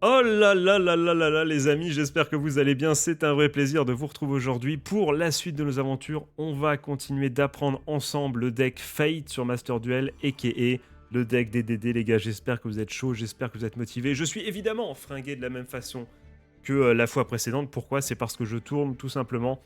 Oh là là là là là là les amis, j'espère que vous allez bien, c'est un vrai plaisir de vous retrouver aujourd'hui pour la suite de nos aventures. On va continuer d'apprendre ensemble le deck Fate sur Master Duel, a.k.a. le deck des DD les gars, j'espère que vous êtes chauds, j'espère que vous êtes motivés. Je suis évidemment fringué de la même façon que la fois précédente, pourquoi? C'est parce que je tourne tout simplement.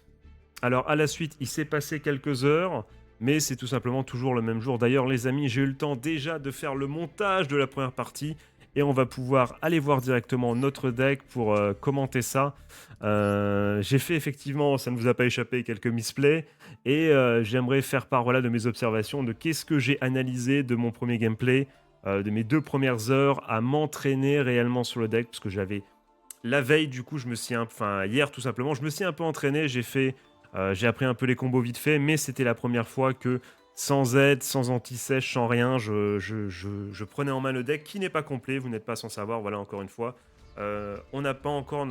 Alors à la suite, il s'est passé quelques heures, mais c'est tout simplement toujours le même jour. D'ailleurs les amis, j'ai eu le temps déjà de faire le montage de la première partie, et on va pouvoir aller voir directement notre deck pour commenter ça. J'ai fait effectivement, ça ne vous a pas échappé, quelques misplays, et j'aimerais faire part voilà, de mes observations, de qu'est-ce que j'ai analysé de mon premier gameplay, de mes 2 premières heures à m'entraîner réellement sur le deck, parce que j'avais la veille, du coup, enfin hier tout simplement, je me suis un peu entraîné, j'ai appris un peu les combos vite fait, mais c'était la première fois que sans aide, sans anti-sèche, sans rien, je prenais en main le deck qui n'est pas complet, vous n'êtes pas sans savoir, voilà encore une fois. On n'a pas encore,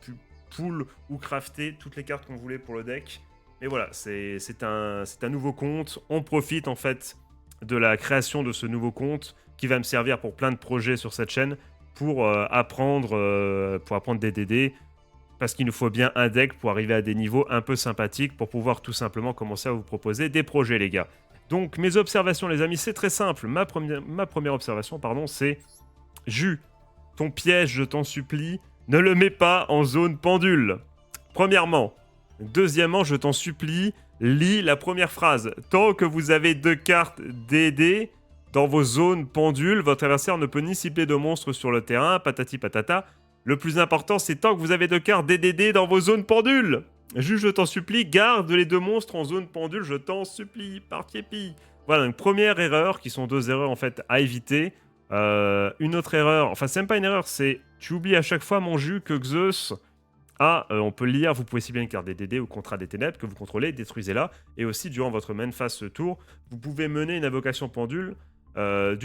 pu pull ou crafter toutes les cartes qu'on voulait pour le deck. Mais voilà, c'est un nouveau compte. On profite en fait de la création de ce nouveau compte qui va me servir pour plein de projets sur cette chaîne pour apprendre des DD, parce qu'il nous faut bien un deck pour arriver à des niveaux un peu sympathiques pour pouvoir tout simplement commencer à vous proposer des projets, les gars. Donc, mes observations, les amis, c'est très simple. Ma première observation, pardon, c'est Jus, ton piège, je t'en supplie, ne le mets pas en zone pendule. Premièrement. Deuxièmement, je t'en supplie, lis la première phrase. Tant que vous avez 2 cartes DD dans vos zones pendules, votre adversaire ne peut ni cibler de monstres sur le terrain, patati patata. Le plus important, c'est tant que vous avez 2 cartes DDD dans vos zones pendules. Juste, je t'en supplie, garde les 2 monstres en zone pendule, je t'en supplie, par képi. Voilà, donc première erreur, qui sont 2 erreurs en fait à éviter. Une autre erreur, enfin c'est même pas une erreur, c'est tu oublies à chaque fois mon jus que Zeus on peut le lire, vous pouvez cibler une carte des DD ou Contrat des Ténèbres que vous contrôlez, détruisez-la. Et aussi, durant votre main phase tour, vous pouvez mener une invocation pendule d'un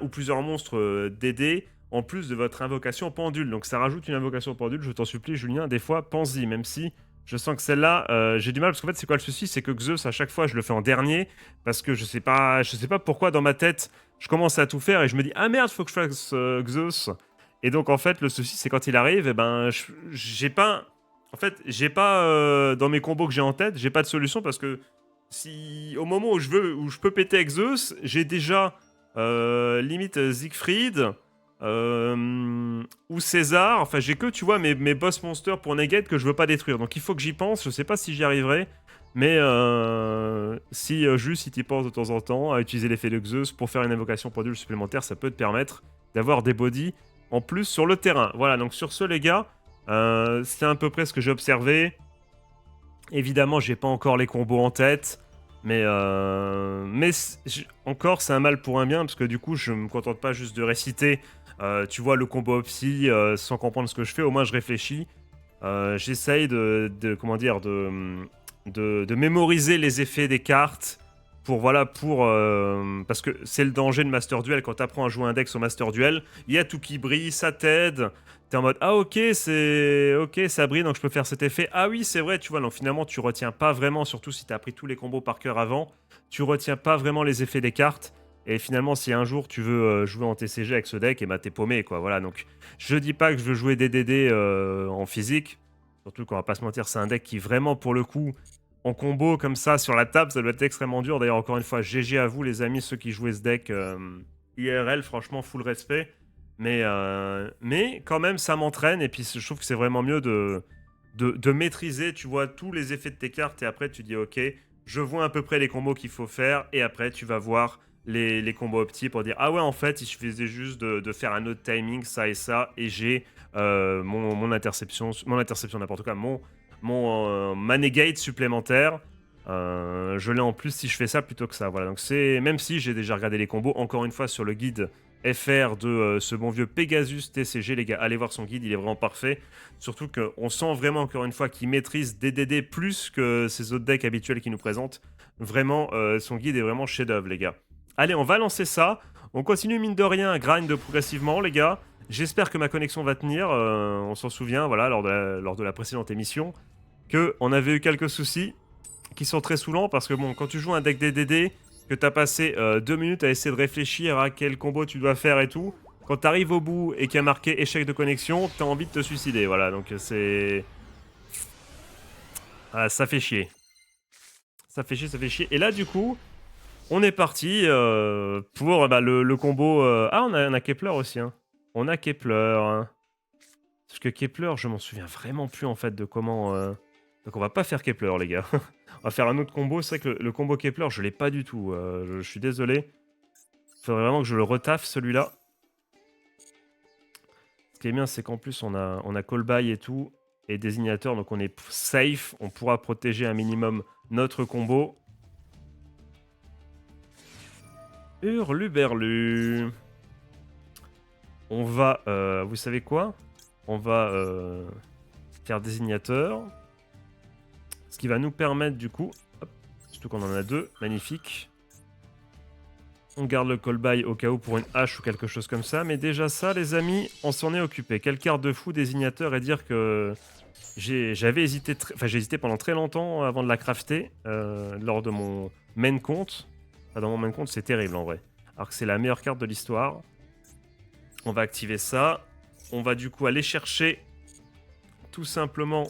ou plusieurs monstres DD en plus de votre invocation pendule. Donc ça rajoute une invocation pendule, je t'en supplie Julien, des fois pense-y, même si je sens que celle-là, j'ai du mal, parce qu'en fait c'est quoi le souci, c'est que Zeus à chaque fois je le fais en dernier, parce que je sais pas pourquoi dans ma tête je commence à tout faire et je me dis ah merde faut que je fasse Zeus. Et donc en fait le souci c'est quand il arrive, et ben j'ai pas, en fait j'ai pas dans mes combos que j'ai en tête, j'ai pas de solution, parce que si au moment où je peux péter avec Zeus, j'ai déjà limite Siegfried ou César. Enfin, j'ai que, tu vois, mes boss monsters pour Negate que je veux pas détruire. Donc il faut que j'y pense. Je sais pas si j'y arriverai. Mais si juste si tu penses de temps en temps à utiliser l'effet de Zeus pour faire une invocation pendule supplémentaire, ça peut te permettre d'avoir des bodies en plus sur le terrain. Voilà, donc sur ce, les gars, c'est à peu près ce que j'ai observé. Évidemment, j'ai pas encore les combos en tête, mais encore, c'est un mal pour un bien, parce que du coup, je me contente pas juste de réciter, tu vois, le combo Opsi sans comprendre ce que je fais. Au moins, je réfléchis. J'essaye comment dire, de mémoriser les effets des cartes parce que c'est le danger de Master Duel. Quand tu apprends à jouer un deck sur Master Duel, il y a tout qui brille, ça t'aide. T'es en mode ah ok, ça brille, donc je peux faire cet effet. Ah oui, c'est vrai, tu vois. Donc finalement tu retiens pas vraiment, surtout si t'as appris tous les combos par cœur avant, tu retiens pas vraiment les effets des cartes. Et finalement, si un jour tu veux jouer en TCG avec ce deck, et bah t'es paumé, quoi. Voilà, donc je dis pas que je veux jouer des DD en physique, surtout qu'on va pas se mentir, c'est un deck qui vraiment pour le coup en combo comme ça sur la table, ça doit être extrêmement dur. D'ailleurs, encore une fois, GG à vous les amis, ceux qui jouaient ce deck IRL, franchement full respect. Mais quand même, ça m'entraîne, et puis je trouve que c'est vraiment mieux de maîtriser, tu vois, tous les effets de tes cartes, et après tu dis ok, je vois à peu près les combos qu'il faut faire, et après tu vas voir les combos opti pour dire ah ouais, en fait, il suffisait juste de faire un autre timing, ça et ça, et j'ai mon interception, n'importe quoi, ma negate supplémentaire. Je l'ai en plus si je fais ça plutôt que ça. Voilà, donc c'est, même si j'ai déjà regardé les combos, encore une fois sur le guide FR de ce bon vieux Pegasus TCG, les gars, allez voir son guide, il est vraiment parfait. Surtout qu'on sent vraiment, encore une fois, qu'il maîtrise DDD plus que ces autres decks habituels qu'il nous présente. Vraiment, son guide est vraiment chef-d'œuvre, les gars. Allez, on va lancer ça. On continue, mine de rien, à grind progressivement, les gars. J'espère que ma connexion va tenir. On s'en souvient, voilà, lors de la précédente émission, qu'on avait eu quelques soucis qui sont très saoulants, parce que bon, quand tu joues un deck DDD, que t'as passé 2 minutes à essayer de réfléchir à quel combo tu dois faire et tout, quand t'arrives au bout et qu'il y a marqué échec de connexion, t'as envie de te suicider. Voilà, donc c'est... Ah, ça fait chier. Ça fait chier, ça fait chier. Et là, du coup, on est parti pour le combo... Ah, on a Kepler aussi. Hein. On a Kepler. Hein. Parce que Kepler, je m'en souviens vraiment plus, en fait, de comment... Donc on va pas faire Kepler, les gars. On va faire un autre combo. C'est vrai que le combo Kepler, je l'ai pas du tout. Je suis désolé. Il faudrait vraiment que je le retaffe, celui-là. Ce qui est bien, c'est qu'en plus, on a call by et tout, et désignateur, donc on est safe. On pourra protéger un minimum notre combo. Hurluberlu. On va... vous savez quoi? On va faire désignateur. Ce qui va nous permettre, du coup... Hop, surtout qu'on en a deux. Magnifique. On garde le call by au cas où pour une hache ou quelque chose comme ça. Mais déjà ça, les amis, on s'en est occupé. Quelle carte de fou désignateur et dire que j'avais hésité... Enfin, j'ai hésité pendant très longtemps avant de la crafter lors de mon main compte. Enfin, dans mon main compte, c'est terrible en vrai. Alors que c'est la meilleure carte de l'histoire. On va activer ça. On va du coup aller chercher tout simplement,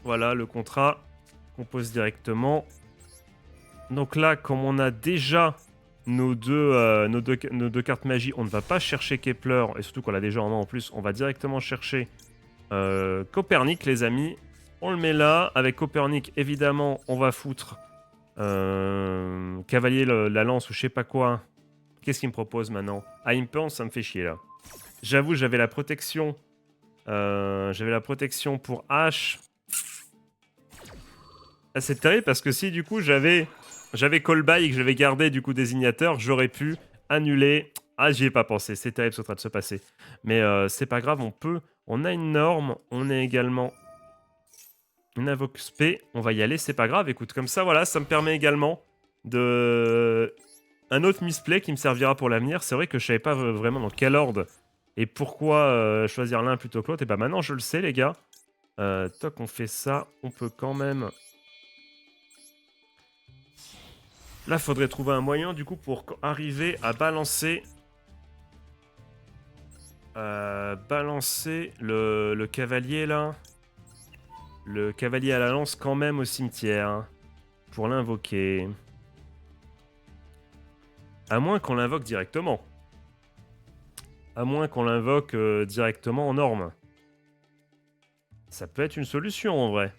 voilà, le contrat qu'on pose directement. Donc là, comme on a déjà nos deux cartes magie, on ne va pas chercher Kepler, et surtout qu'on l'a déjà en main en plus, on va directement chercher Copernic, les amis. On le met là. Avec Copernic, évidemment, on va foutre Cavalier la lance ou je sais pas quoi. Qu'est-ce qu'il me propose maintenant? Ah, il me pense, ça me fait chier là. J'avoue, j'avais la protection. J'avais la protection pour H. Ah, c'est terrible parce que si du coup j'avais call by et que j'avais gardé du coup désignateur, j'aurais pu annuler. Ah, j'y ai pas pensé. C'est terrible ce qui est en train de se passer. Mais c'est pas grave, on a une norme. On a également une invoque spé. On va y aller, c'est pas grave. Écoute, comme ça, voilà, ça me permet également de... Un autre misplay qui me servira pour l'avenir. C'est vrai que je savais pas vraiment dans quel ordre et pourquoi choisir l'un plutôt que l'autre. Et bah maintenant, je le sais, les gars. Toc, on fait ça. On peut quand même... Là, faudrait trouver un moyen, du coup, pour arriver à balancer... balancer le cavalier, là. Le cavalier à la lance, quand même, au cimetière. Hein, pour l'invoquer. À moins qu'on l'invoque directement. À moins qu'on l'invoque directement en norme. Ça peut être une solution, en vrai.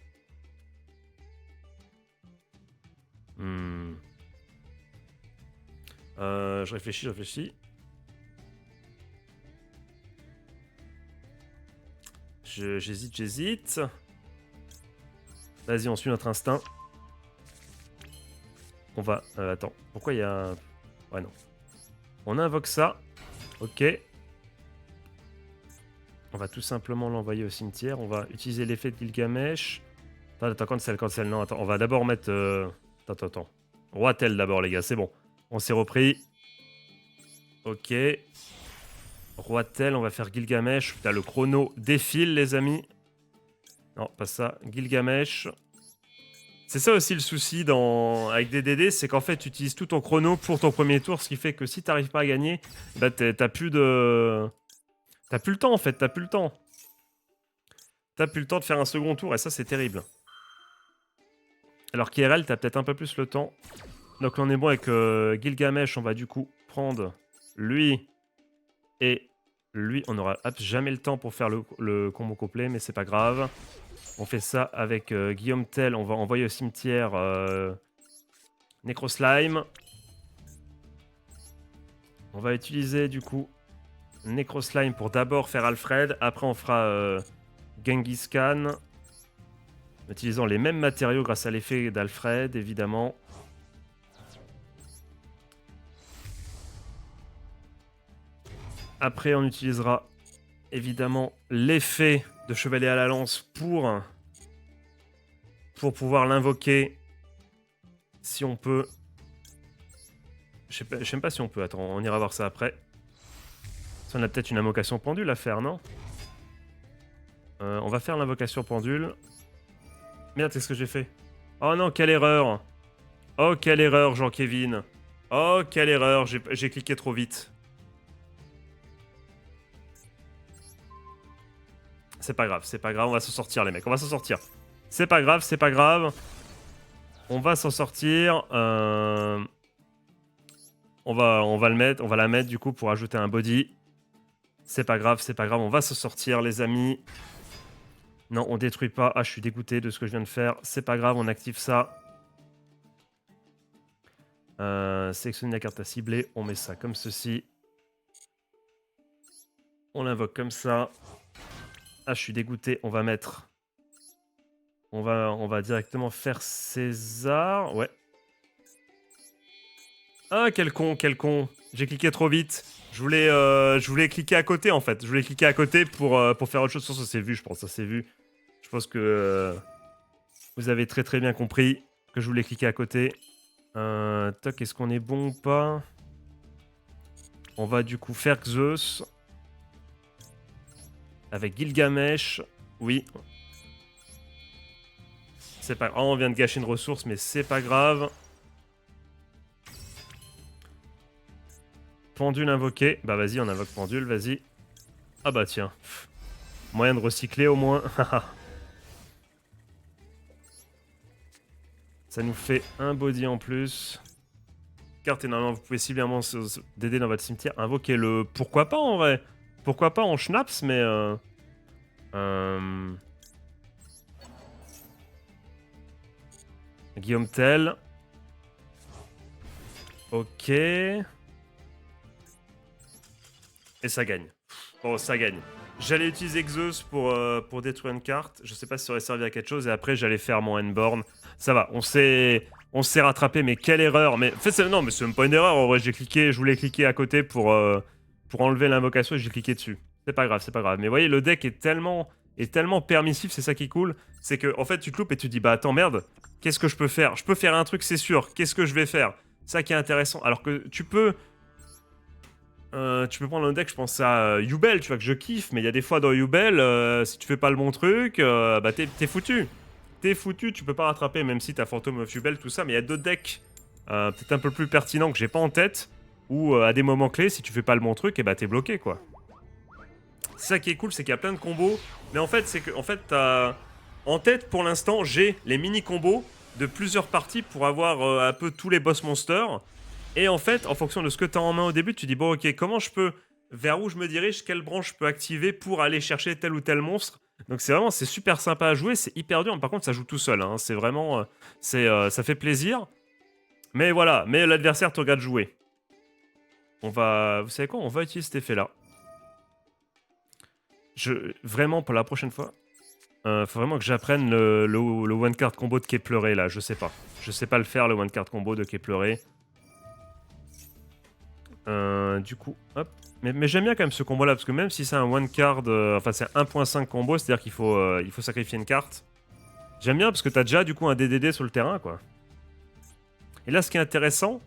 Je réfléchis. J'hésite. Vas-y, on suit notre instinct. On va... attends, pourquoi il y a... Ouais, non. On invoque ça. Ok. On va tout simplement l'envoyer au cimetière. On va utiliser l'effet de Gilgamesh. Attends, cancel. Non, attends, on va d'abord mettre... Attends. Roi-tel d'abord, les gars, c'est bon. On s'est repris. Ok. Roi-tel, on va faire Gilgamesh. Putain, le chrono défile, les amis. Non, pas ça. Gilgamesh. C'est ça aussi le souci avec DDD, c'est qu'en fait, tu utilises tout ton chrono pour ton premier tour, ce qui fait que si t'arrives pas à gagner, bah t'as plus de... T'as plus le temps, en fait, t'as plus le temps. T'as plus le temps de faire un second tour, et ça, c'est terrible. Alors qu'IRL, t'as peut-être un peu plus le temps. Donc là, on est bon avec Gilgamesh, on va du coup prendre lui et lui. On n'aura jamais le temps pour faire le combo complet, mais c'est pas grave. On fait ça avec Guillaume Tell. On va envoyer au cimetière Necroslime. On va utiliser du coup Necroslime pour d'abord faire Alfred. Après, on fera Genghis Khan. En utilisant les mêmes matériaux grâce à l'effet d'Alfred, évidemment. Après, on utilisera évidemment l'effet de Chevalier à la lance pour pouvoir l'invoquer si on peut. Je sais même pas si on peut. Attends, on ira voir ça après. Ça, on a peut-être une invocation pendule à faire, non? On va faire l'invocation pendule. Merde, qu'est-ce que j'ai fait? Oh non, quelle erreur! Oh, quelle erreur, Jean-Kévin! Oh, quelle erreur! J'ai cliqué trop vite. c'est pas grave, on va s'en sortir les mecs, on va s'en sortir. C'est pas grave, c'est pas grave. On va s'en sortir. On va la mettre du coup pour ajouter un body. C'est pas grave, on va s'en sortir les amis. Non, on détruit pas. Ah, je suis dégoûté de ce que je viens de faire. C'est pas grave, on active ça. Sélectionner la carte à cibler, on met ça comme ceci. On l'invoque comme ça. Ah, je suis dégoûté, on va mettre... On va directement faire César. Ouais. Ah, quel con, quel con. J'ai cliqué trop vite. Je voulais cliquer à côté, en fait. Je voulais cliquer à côté pour faire autre chose. Ça s'est vu, je pense. Ça s'est vu. Je pense que vous avez très très bien compris que je voulais cliquer à côté. Toc, est-ce qu'on est bon ou pas? On va du coup faire Zeus. Avec Gilgamesh. Oui. C'est pas grave. Oh, on vient de gâcher une ressource, mais c'est pas grave. Pendule invoqué. Bah vas-y, on invoque pendule, vas-y. Ah bah tiens. Moyen de recycler au moins. Ça nous fait un body en plus. Carte énormément, vous pouvez cibler un monstre d'aider dans votre cimetière. Invoquez-le. Pourquoi pas en vrai? Pourquoi pas en schnaps, mais... Guillaume Tell. Ok. Et ça gagne. Bon, ça gagne. J'allais utiliser Zeus pour détruire une carte. Je sais pas si ça aurait servi à quelque chose. Et après, j'allais faire mon Endborn. Ça va, on s'est rattrapé. Mais quelle erreur. Mais, en fait, non, mais c'est même pas une erreur. En vrai, je voulais cliquer à côté pour enlever l'invocation et j'ai cliqué dessus. C'est pas grave, c'est pas grave. Mais vous voyez, le deck est tellement permissif. C'est ça qui est cool. C'est que, en fait, tu te loupes et tu te dis, bah attends, merde. Qu'est-ce que je peux faire? Je peux faire un truc, c'est sûr. Qu'est-ce que je vais faire? Ça qui est intéressant. Alors que tu peux prendre un deck, je pense à Yubel, tu vois, que je kiffe, mais il y a des fois dans Yubel, si tu fais pas le bon truc, bah t'es foutu. T'es foutu, tu peux pas rattraper, même si t'as Phantom of Yubel, tout ça, mais il y a d'autres decks peut-être un peu plus pertinents que j'ai pas en tête, où à des moments clés, si tu fais pas le bon truc, et bah t'es bloqué, quoi. C'est ça qui est cool, c'est qu'il y a plein de combos, mais en fait, c'est que, en fait, t'as... En tête, pour l'instant, j'ai les mini-combos de plusieurs parties pour avoir un peu tous les boss monsters. Et en fait, en fonction de ce que tu as en main au début, tu dis bon ok, comment je peux, vers où je me dirige, quelle branche je peux activer pour aller chercher tel ou tel monstre. Donc c'est super sympa à jouer, c'est hyper dur, mais par contre ça joue tout seul, hein. C'est vraiment, ça fait plaisir. Mais voilà, mais l'adversaire te regarde jouer. Vous savez quoi, on va utiliser cet effet-là. Vraiment pour la prochaine fois, faut vraiment que j'apprenne le one card combo de Kepleré là, je sais pas. Je sais pas le faire le one card combo de Kepleré. Du coup, hop. Mais j'aime bien quand même ce combo là, parce que même si c'est un one card, enfin c'est 1.5 combo, c'est-à-dire qu'il faut sacrifier une carte. J'aime bien parce que t'as déjà du coup un DDD sur le terrain, quoi. Et là, ce qui est intéressant,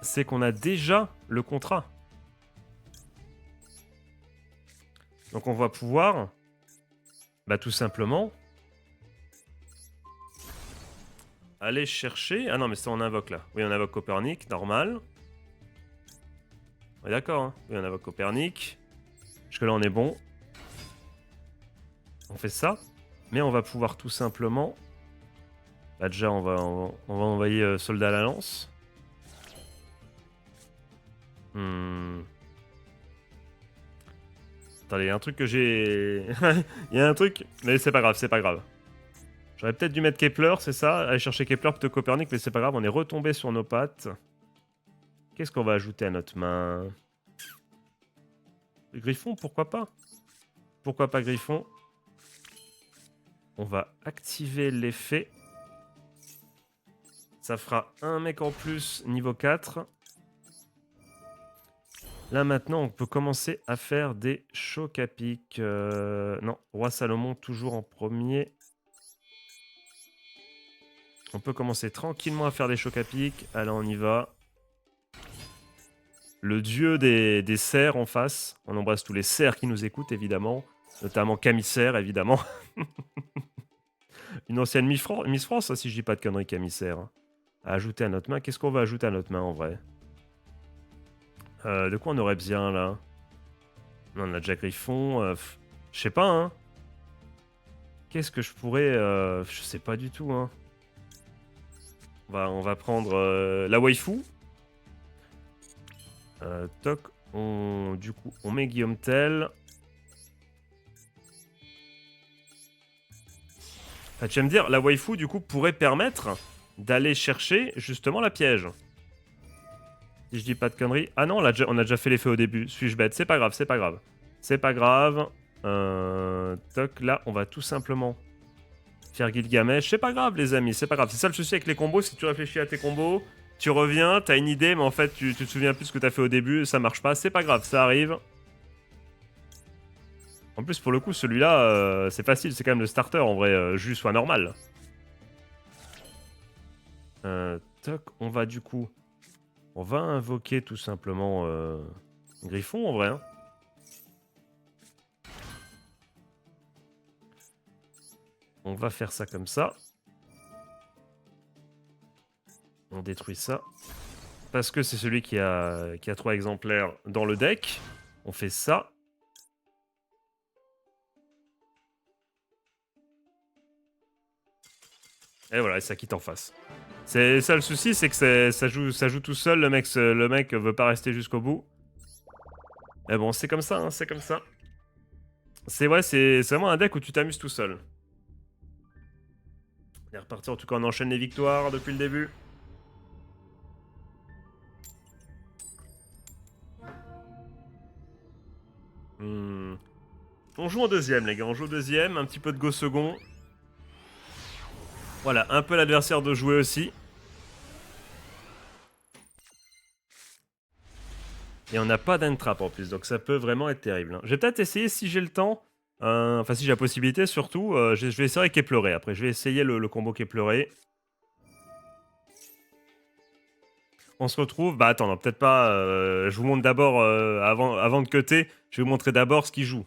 c'est qu'on a déjà le contrat. Donc on va pouvoir, bah tout simplement, aller chercher... Ah non, mais ça on invoque là. Oui, on invoque Copernic, normal. On est d'accord, hein. Oui, on invoque Copernic. Jusque là, on est bon. On fait ça. Mais on va pouvoir tout simplement... Bah déjà, on va envoyer Soldat à la lance. Attendez, il y a un truc que j'ai... Il y a un truc... Mais c'est pas grave, c'est pas grave. J'aurais peut-être dû mettre Kepler, c'est ça? Aller chercher Kepler plutôt que Copernic, mais c'est pas grave, on est retombé sur nos pattes. Qu'est-ce qu'on va ajouter à notre main? Griffon, pourquoi pas? Pourquoi pas Griffon? On va activer l'effet. Ça fera un mec en plus niveau 4. Là maintenant, on peut commencer à faire des chocs à pic. Non, Roi Salomon toujours en premier. On peut commencer tranquillement à faire des chocs à pic. Allez, on y va. Le dieu des cerfs en face. On embrasse tous les cerfs qui nous écoutent, évidemment. Notamment Camissaire, évidemment. Une ancienne Miss France, si je dis pas de conneries, Camissaire. Hein. À ajouter à notre main. Qu'est-ce qu'on va ajouter à notre main, en vrai? De quoi on aurait besoin, là? Non, on a déjà Griffon. Je sais pas, hein. Qu'est-ce que je pourrais... je sais pas du tout, hein. On va prendre la waifu. Toc, du coup, on met Guillaume Tell. Enfin, tu vas me dire, la waifu, du coup, pourrait permettre d'aller chercher, justement, la piège. Si je dis pas de conneries... Ah non, on a déjà fait l'effet au début. Suis-je bête? C'est pas grave, c'est pas grave. C'est pas grave. Toc, là, on va tout simplement faire Gilgamesh. C'est pas grave, les amis, c'est pas grave. C'est ça le souci avec les combos, c'est que tu réfléchis à tes combos, tu reviens, t'as une idée, mais en fait, tu te souviens plus de ce que t'as fait au début, ça marche pas. C'est pas grave, ça arrive. En plus, pour le coup, celui-là, c'est facile, c'est quand même le starter, en vrai, jus soit normal. Toc, on va du coup... On va invoquer tout simplement Griffon, en vrai, hein. On va faire ça comme ça. On détruit ça. Parce que c'est celui qui a 3 exemplaires dans le deck. On fait ça. Et voilà, et ça quitte en face. C'est ça le souci, c'est que ça joue tout seul. Le mec veut pas rester jusqu'au bout. Mais bon, c'est comme ça, hein, c'est comme ça. C'est vraiment un deck où tu t'amuses tout seul. On est reparti, en tout cas, on enchaîne les victoires depuis le début. On joue en deuxième, les gars. On joue au deuxième. Un petit peu de go second. Voilà, un peu l'adversaire de jouer aussi. Et on n'a pas d'entrap en plus, donc ça peut vraiment être terrible, hein. Je vais peut-être essayer, si j'ai le temps, enfin si j'ai la possibilité surtout, je vais essayer avec Kepleré. Après, je vais essayer le combo Kepleré. On se retrouve... Bah attends, non, peut-être pas... je vous montre d'abord, avant de cutter, je vais vous montrer d'abord ce qu'il joue.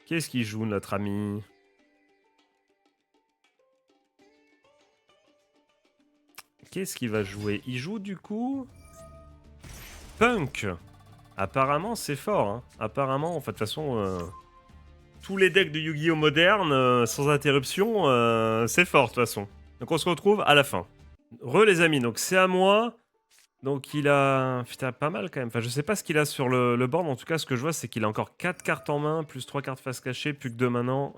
Qu'est-ce qu'il joue, notre ami? Qu'est-ce qu'il va jouer? Il joue du coup... Punk. Apparemment, c'est fort, hein. Apparemment, enfin, de toute façon... tous les decks de Yu-Gi-Oh! Modernes, sans interruption, c'est fort, de toute façon. Donc on se retrouve à la fin. Les amis, donc c'est à moi. Donc il a... Putain, pas mal quand même. Enfin, je sais pas ce qu'il a sur le board, mais en tout cas, ce que je vois, c'est qu'il a encore 4 cartes en main, plus 3 cartes face cachée, plus que 2 maintenant.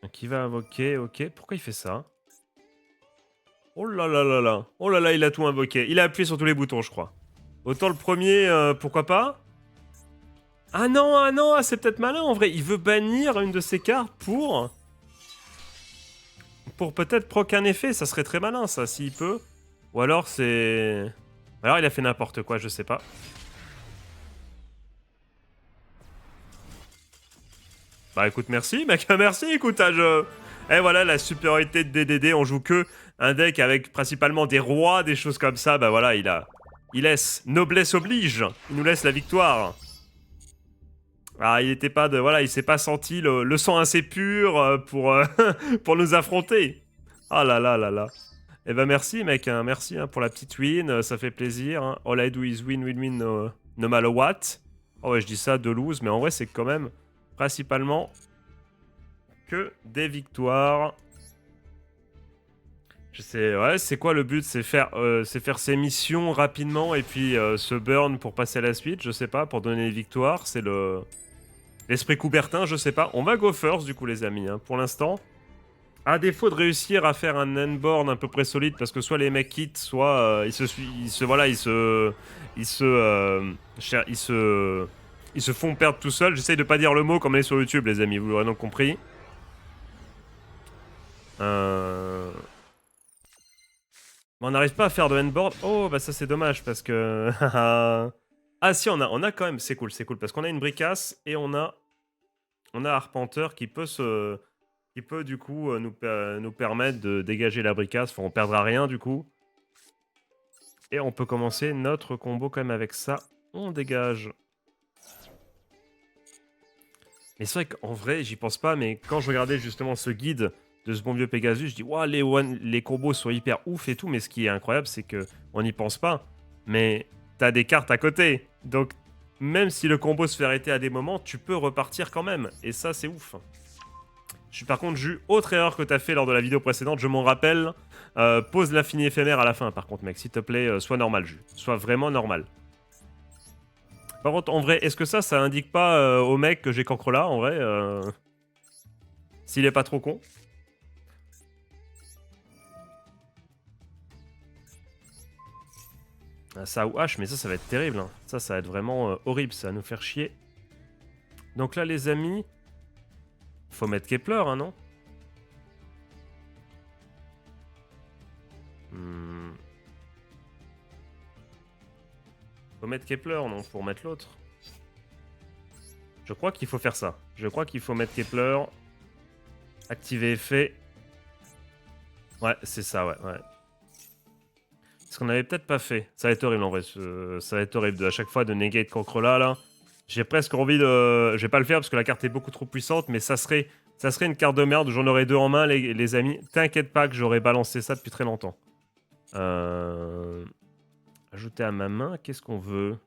Donc il va invoquer, ok. Pourquoi il fait ça? Oh là là là là. Oh là là, il a tout invoqué. Il a appuyé sur tous les boutons, je crois. Autant le premier, pourquoi pas? Ah non, c'est peut-être malin en vrai. Il veut bannir une de ses cartes pour peut-être proc un effet. Ça serait très malin, ça, s'il peut. Ou alors c'est... Alors il a fait n'importe quoi, je sais pas. Bah écoute, merci, mec. Merci, écoute, Et voilà, la supériorité de DDD. On joue que un deck avec principalement des rois, des choses comme ça. Bah voilà, il laisse. Noblesse oblige. Il nous laisse la victoire. Ah, il était pas de... Voilà, il s'est pas senti le sang assez pur pour, pour nous affronter. Ah là là là là. Eh ben merci, mec. Hein, merci hein, pour la petite win. Ça fait plaisir. Hein. All I do is win, win, win, no matter what. Oh ouais, je dis ça de lose, mais en vrai, c'est quand même principalement que des victoires. Je sais, ouais, c'est quoi le but? C'est faire ses missions rapidement et puis se burn pour passer à la suite, je sais pas, pour donner les victoires. C'est l'esprit Coubertin, je sais pas. On va go first, du coup, les amis, hein, pour l'instant. À défaut de réussir à faire un endboard à peu près solide, parce que soit les mecs quittent, soit ils se font perdre tout seuls. J'essaye de pas dire le mot comme on est sur YouTube, les amis, vous l'aurez donc compris. On n'arrive pas à faire de endboard. Oh, bah ça c'est dommage, parce que... Ah si, on a quand même, c'est cool, parce qu'on a une bricasse, et on a Arpenter qui peut du coup nous permettre de dégager la bricasse. Enfin, on perdra rien du coup. Et on peut commencer notre combo quand même avec ça. On dégage. Mais c'est vrai qu'en vrai, j'y pense pas, mais quand je regardais justement ce guide de ce bon vieux Pegasus, je dis waouh, les combos sont hyper ouf et tout, mais ce qui est incroyable, c'est que on n'y pense pas. Mais t'as des cartes à côté. Donc, même si le combo se fait arrêter à des moments, tu peux repartir quand même. Et ça, c'est ouf. Par contre, Jus, autre erreur que t'as fait lors de la vidéo précédente, je m'en rappelle. Pose l'infini éphémère à la fin, par contre, mec. S'il te plaît, sois normal, Jus. Sois vraiment normal. Par contre, en vrai, est-ce que ça indique pas au mec que j'ai cancre là, en vrai s'il est pas trop con. Ça ou H, mais ça va être terrible. Hein. Ça va être vraiment horrible, ça va nous faire chier. Donc là, les amis, faut mettre Kepler, hein, non Faut mettre Kepler, non pour mettre l'autre. Je crois qu'il faut faire ça. Je crois qu'il faut mettre Kepler. Activer effet. Ouais, c'est ça, ouais. Ce qu'on avait peut-être pas fait. Ça va être horrible en vrai. Ça va être horrible à chaque fois de negate cancre là. J'ai presque envie de... Je vais pas le faire parce que la carte est beaucoup trop puissante, mais ça serait une carte de merde. J'en aurais deux en main, les amis. T'inquiète pas que j'aurais balancé ça depuis très longtemps. Ajouter à ma main, qu'est-ce qu'on veut?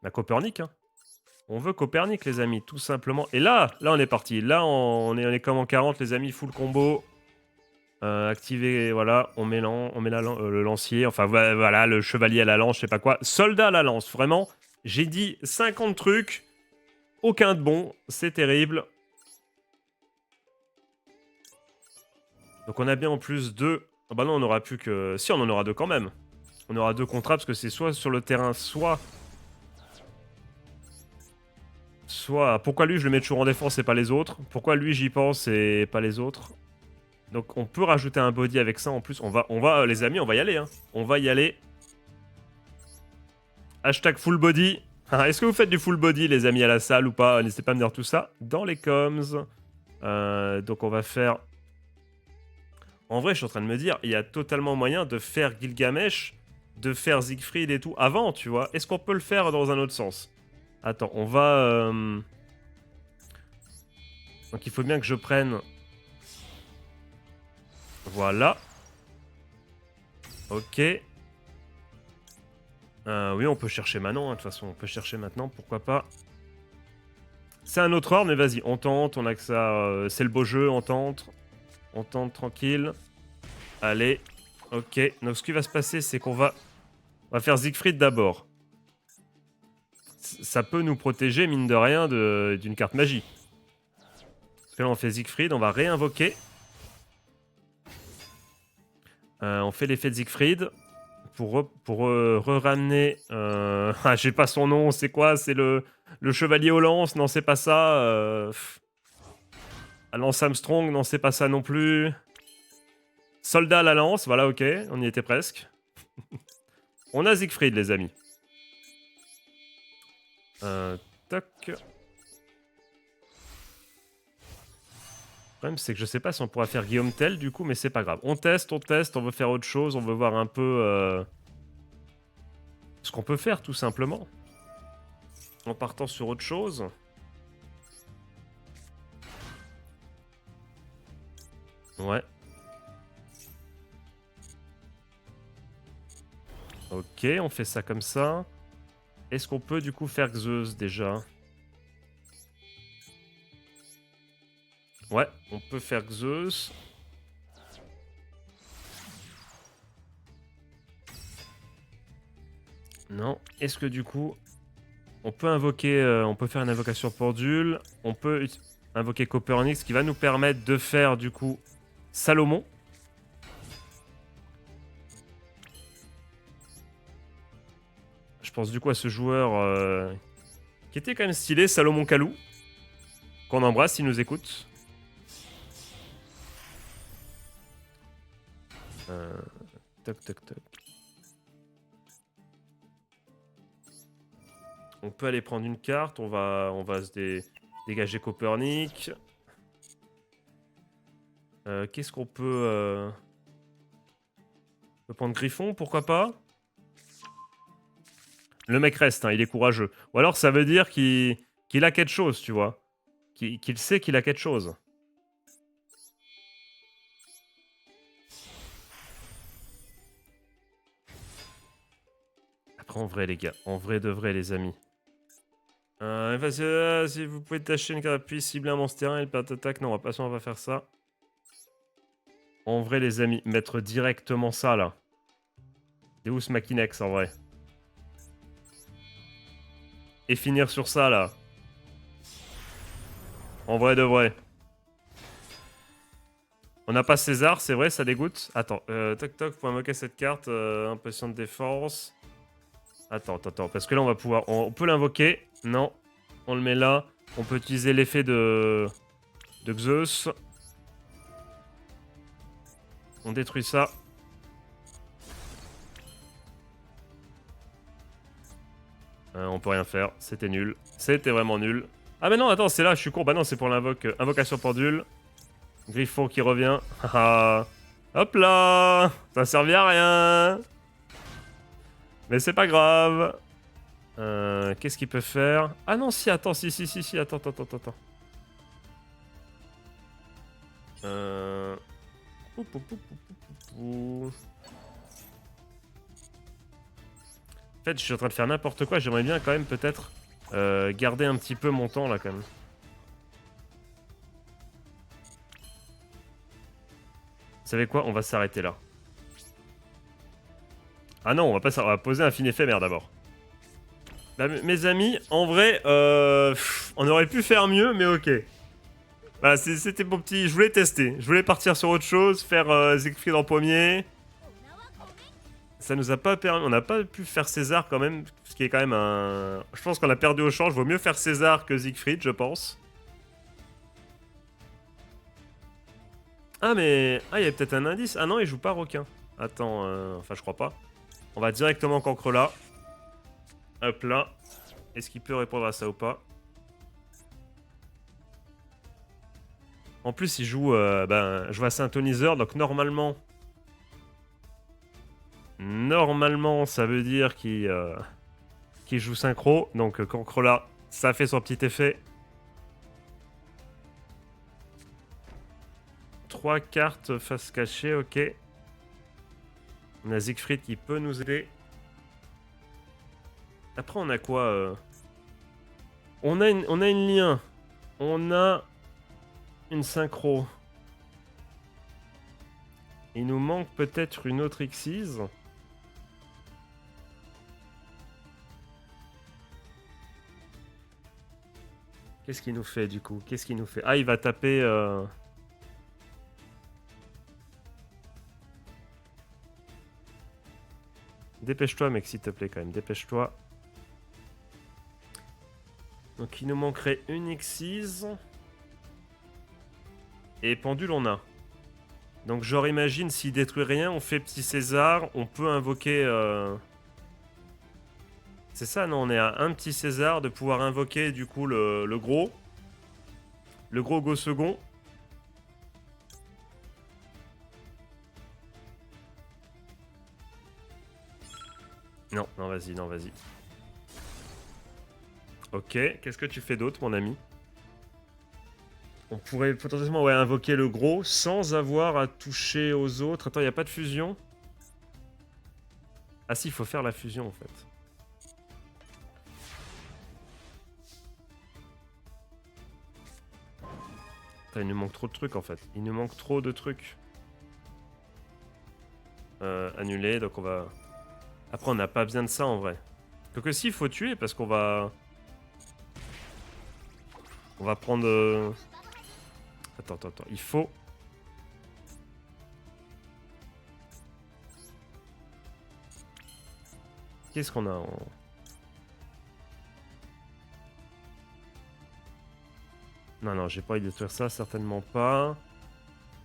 La Copernic, hein. On veut Copernic, les amis, tout simplement. Et là on est parti. Là, on est comme en 40, les amis, full combo. Activer, voilà, on met le lancier. Enfin, voilà, le chevalier à la lance, je sais pas quoi. Soldat à la lance, vraiment. J'ai dit 50 trucs. Aucun de bon. C'est terrible. Donc, on a bien en plus deux. Ah bah non, on aura plus que... Si, on en aura deux quand même. On aura deux contrats parce que c'est soit sur le terrain, soit... Pourquoi lui je le mets toujours en défense et pas les autres? Pourquoi lui j'y pense et pas les autres? Donc on peut rajouter un body avec ça en plus. On va les amis, on va y aller. Hein. On va y aller. Hashtag full body. Est-ce que vous faites du full body les amis à la salle ou pas? N'hésitez pas à me dire tout ça dans les coms. Donc on va faire... En vrai je suis en train de me dire, il y a totalement moyen de faire Gilgamesh, de faire Siegfried et tout avant, tu vois. Est-ce qu'on peut le faire dans un autre sens? Attends, on va... Donc il faut bien que je prenne... Voilà. Ok. Oui, on peut chercher maintenant, hein, de toute façon. On peut chercher maintenant, pourquoi pas. C'est un autre ordre, mais vas-y, on tente, on a que ça... c'est le beau jeu, on tente. On tente tranquille. Allez. Ok. Donc ce qui va se passer, c'est qu'on va... On va faire Siegfried d'abord. Ça peut nous protéger, mine de rien, d'une carte magie. Parce que là, on fait Siegfried, on va réinvoquer. On fait l'effet de Siegfried. Pour ramener... Ah, j'ai pas son nom, c'est quoi? C'est le chevalier aux lances? Non, c'est pas ça. Lance Armstrong? Non, c'est pas ça non plus. Soldat à la lance, voilà, ok, on y était presque. On a Siegfried, les amis. Toc. Le problème, c'est que je sais pas si on pourra faire Guillaume Tell, du coup, mais c'est pas grave. On teste, on veut faire autre chose, on veut voir un peu... ce qu'on peut faire, tout simplement. En partant sur autre chose. Ouais. Ok, on fait ça comme ça. Est-ce qu'on peut du coup faire Zeus déjà? Ouais, on peut faire Zeus. Non. Est-ce que du coup, on peut invoquer, on peut faire une invocation pendule. On peut invoquer Copernic, ce qui va nous permettre de faire du coup Salomon. Je pense du coup à ce joueur qui était quand même stylé, Salomon Kalou, qu'on embrasse s'il nous écoute. Toc toc toc. On peut aller prendre une carte, on va se dégager Copernic. Qu'est-ce qu'on peut... On peut prendre Griffon, pourquoi pas? Le mec reste, hein, il est courageux. Ou alors ça veut dire qu'il a quelque chose, tu vois. Qu'il sait qu'il a quelque chose. En vrai, les gars. En vrai de vrai, les amis. Si vous pouvez tâcher une carte d'appui, cibler un monstre terrain et le perte d'attaque. Non, on va faire ça. En vrai, les amis, mettre directement ça, là. Deus Machinex, en vrai. Et finir sur ça, là. En vrai de vrai. On n'a pas César, c'est vrai, ça dégoûte. Attends, toc toc, pour invoquer cette carte, impression de défense. Attends, parce que là on va pouvoir... On peut l'invoquer. Non, on le met là. On peut utiliser l'effet de Zeus. On détruit ça. On peut rien faire, c'était nul. C'était vraiment nul. Ah mais non, attends, c'est là, je suis con. Bah non, c'est pour invocation pendule. Griffon qui revient. Hop là. Ça servait à rien. Mais c'est pas grave. Qu'est-ce qu'il peut faire? Ah non, si, attends, si, attends. Pou, pou, pou, pou, pou, pou. En fait, je suis en train de faire n'importe quoi. J'aimerais bien quand même peut-être garder un petit peu mon temps là quand même. Vous savez quoi? On va s'arrêter là. Ah non, on va pas on va poser un fin éphémère d'abord. Bah, mes amis, en vrai, on aurait pu faire mieux, mais ok. Bah, c'était mon petit... Je voulais tester. Je voulais partir sur autre chose, faire Siegfried en premier. Ça nous a pas permis... On n'a pas pu faire César quand même, ce qui est quand même un... Je pense qu'on a perdu au change. Vaut mieux faire César que Siegfried, je pense. Ah, mais... Ah, il y a peut-être un indice. Ah non, il joue pas requin. Attends, enfin, je crois pas. On va directement cancre là. Hop là. Est-ce qu'il peut répondre à ça ou pas? En plus, il joue... je vois synthoniseur, donc normalement... Normalement, ça veut dire qu'il joue synchro. Donc, cancre là, ça fait son petit effet. 3 cartes face cachée, ok. On a Siegfried qui peut nous aider. Après, on a quoi on a une lien. On a une synchro. Il nous manque peut-être une autre Xyz. Qu'est-ce qu'il nous fait du coup? Qu'est-ce qu'il nous fait? Ah, il va taper... Dépêche-toi, mec, s'il te plaît, quand même. Dépêche-toi. Donc, il nous manquerait une Xyz. Et pendule, on a. Donc, genre, imagine, s'il détruit rien, on fait petit César. On peut invoquer... C'est ça, non? On est à un petit César de pouvoir invoquer, du coup, le gros. Le gros go second. Non, vas-y. Ok, qu'est-ce que tu fais d'autre, mon ami? On pourrait potentiellement invoquer le gros sans avoir à toucher aux autres. Attends, il n'y a pas de fusion? Ah si, il faut faire la fusion, en fait. Attends, il nous manque trop de trucs, en fait. Il nous manque trop de trucs. Annuler, donc on va... Après, on n'a pas besoin de ça, en vrai. Donc si, il faut tuer, parce qu'on va... On va prendre... Attends. Il faut... Qu'est-ce qu'on a Non, j'ai pas envie de détruire ça, certainement pas.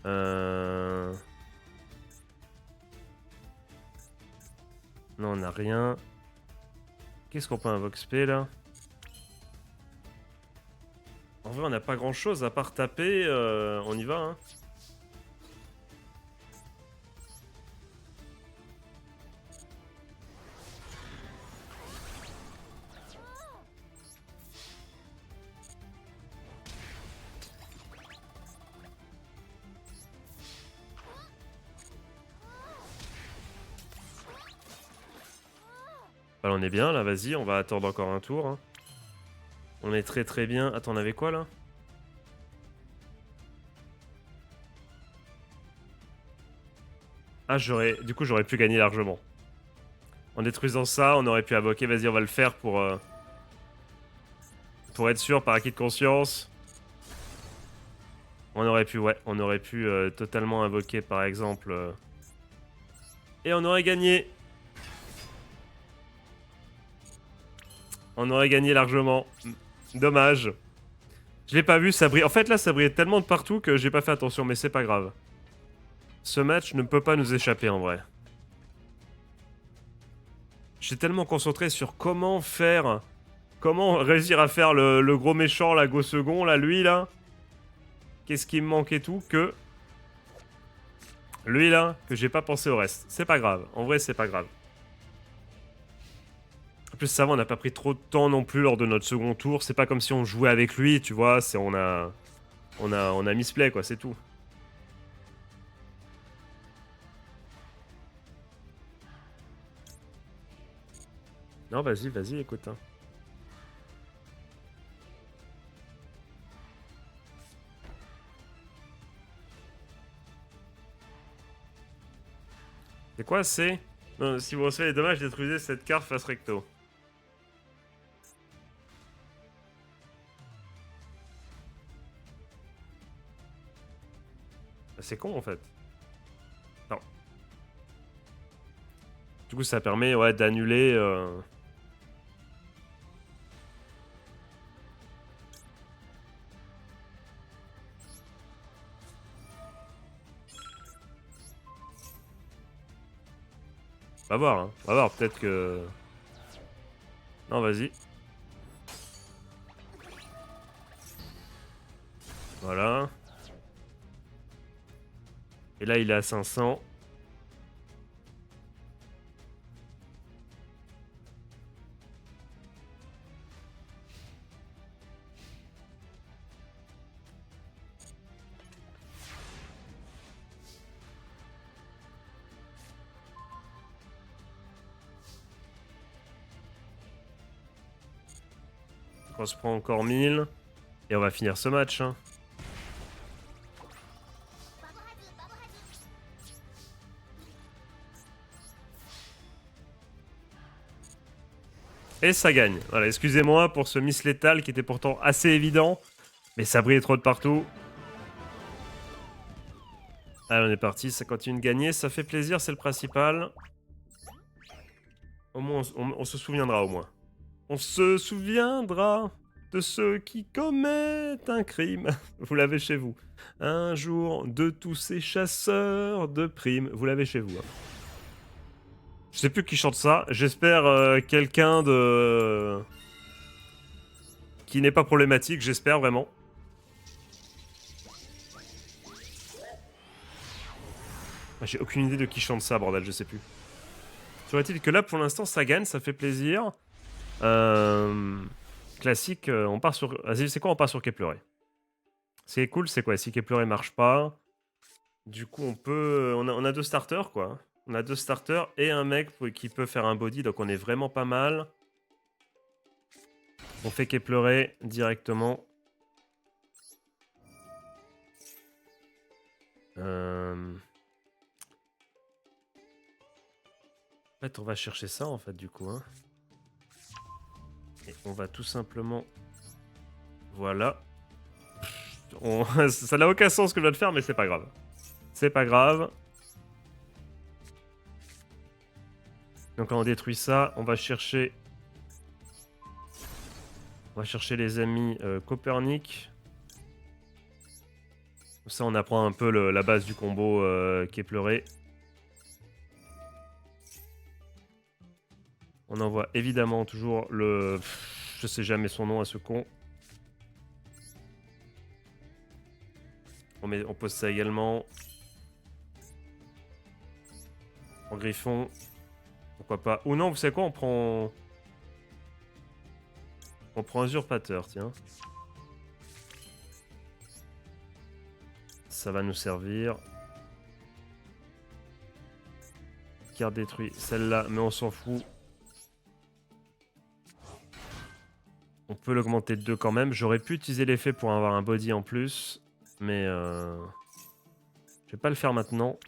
Non, on n'a rien. Qu'est-ce qu'on peut invoquer spé là? En vrai, on n'a pas grand chose à part taper. On y va, hein. Voilà, on est bien là, vas-y, on va attendre encore un tour. Hein. On est très très bien. Attends, on avait quoi là? Ah, du coup, j'aurais pu gagner largement. En détruisant ça, on aurait pu invoquer. Vas-y, on va le faire pour être sûr, par acquis de conscience. On aurait pu, ouais, on aurait pu totalement invoquer, par exemple. Et on aurait gagné. On aurait gagné largement. Dommage. Je l'ai pas vu, ça brille. En fait, là, ça brillait tellement de partout que j'ai pas fait attention, mais c'est pas grave. Ce match ne peut pas nous échapper en vrai. J'étais tellement concentré sur comment faire. Comment réussir à faire le gros méchant, là, Go Second, là, lui, là. Qu'est-ce qui me manque et tout, que. Lui, là, que j'ai pas pensé au reste. C'est pas grave. En vrai, c'est pas grave. En plus, ça va, on n'a pas pris trop de temps non plus lors de notre second tour. C'est pas comme si on jouait avec lui, tu vois. C'est on a misplay, quoi, c'est tout. Non, vas-y, vas-y, écoute. Hein. C'est quoi, c'est... Non, si vous recevez les dommages, détruisez cette carte face recto. C'est con, en fait. Non. Du coup, ça permet, ouais, d'annuler... On va voir, hein. On va voir, peut-être que... Non, vas-y. Voilà. Et là, il est à 500. Donc on se prend encore 1000. Et on va finir ce match, hein. Et ça gagne. Voilà, excusez-moi pour ce miss létal qui était pourtant assez évident. Mais ça brillait trop de partout. Allez, on est parti, ça continue de gagner. Ça fait plaisir, c'est le principal. Au moins, on se souviendra au moins. On se souviendra de ceux qui commettent un crime. Vous l'avez chez vous. Un jour, de tous ces chasseurs de primes. Vous l'avez chez vous. Hein. Je sais plus qui chante ça. J'espère quelqu'un de... qui n'est pas problématique, j'espère vraiment. J'ai aucune idée de qui chante ça, bordel, je sais plus. Serait-il que là, pour l'instant, ça gagne, ça fait plaisir. Classique, on part sur... Vas-y, c'est quoi, on part sur Kepleré. Ce qui est cool, c'est quoi? Si Kepleré marche pas, du coup, on peut... On a deux starters, quoi. On a deux starters et un mec qui peut faire un body, donc on est vraiment pas mal. On fait Kepleré directement. En fait, on va chercher ça, en fait, du coup. Hein. Et on va tout simplement... Voilà. Ça n'a aucun sens ce que je viens de faire, mais c'est pas grave. C'est pas grave. Donc quand on détruit ça, on va chercher... On va chercher les amis Copernic. Comme ça, on apprend un peu la base du combo Kepleré. On envoie évidemment toujours le... Je sais jamais son nom à ce con. On pose ça également. En griffon. Pourquoi pas. Ou non, vous savez quoi, on prend... On prend usurpateur, tiens. Ça va nous servir. Carte détruite, celle-là, mais on s'en fout. On peut l'augmenter de 2 quand même. J'aurais pu utiliser l'effet pour avoir un body en plus. Mais je vais pas le faire maintenant.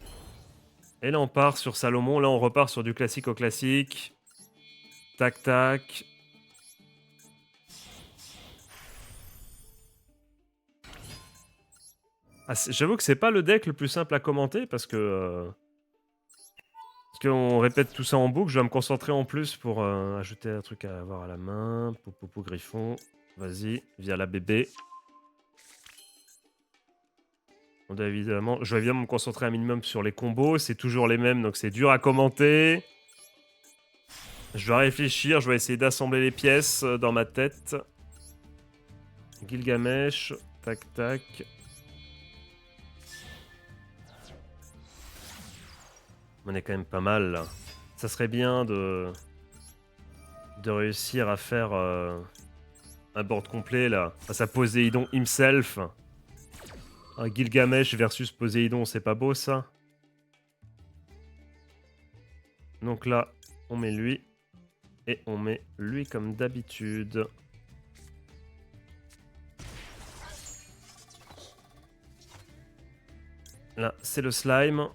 Et là, on part sur Salomon. Là, on repart sur du classique au classique. Tac, tac. Ah, j'avoue que c'est pas le deck le plus simple à commenter parce que... parce qu'on répète tout ça en boucle. Je vais me concentrer en plus pour ajouter un truc à avoir à la main. Popo Griffon. Vas-y, via la bébé. Je dois évidemment me concentrer un minimum sur les combos. C'est toujours les mêmes, donc c'est dur à commenter. Je dois réfléchir, je vais essayer d'assembler les pièces dans ma tête. Gilgamesh, tac tac. On est quand même pas mal là. Ça serait bien de réussir à faire un board complet là. Face à Poséidon himself. Un Gilgamesh versus Poséidon, c'est pas beau ça? Donc là, on met lui. Et on met lui comme d'habitude. Là, c'est le slime.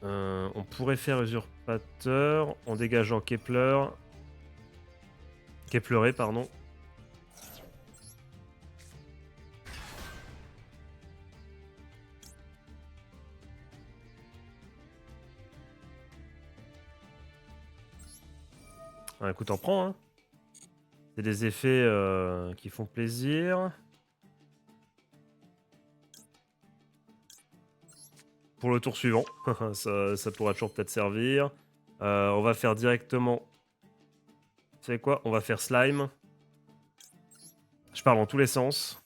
On pourrait faire usurpateur en dégageant Kepler. Kepleré, pardon. Ah, écoute, on prend. Hein. C'est des effets qui font plaisir. Pour le tour suivant, ça pourra toujours peut-être servir. On va faire directement... Vous savez quoi? On va faire slime. Je parle en tous les sens.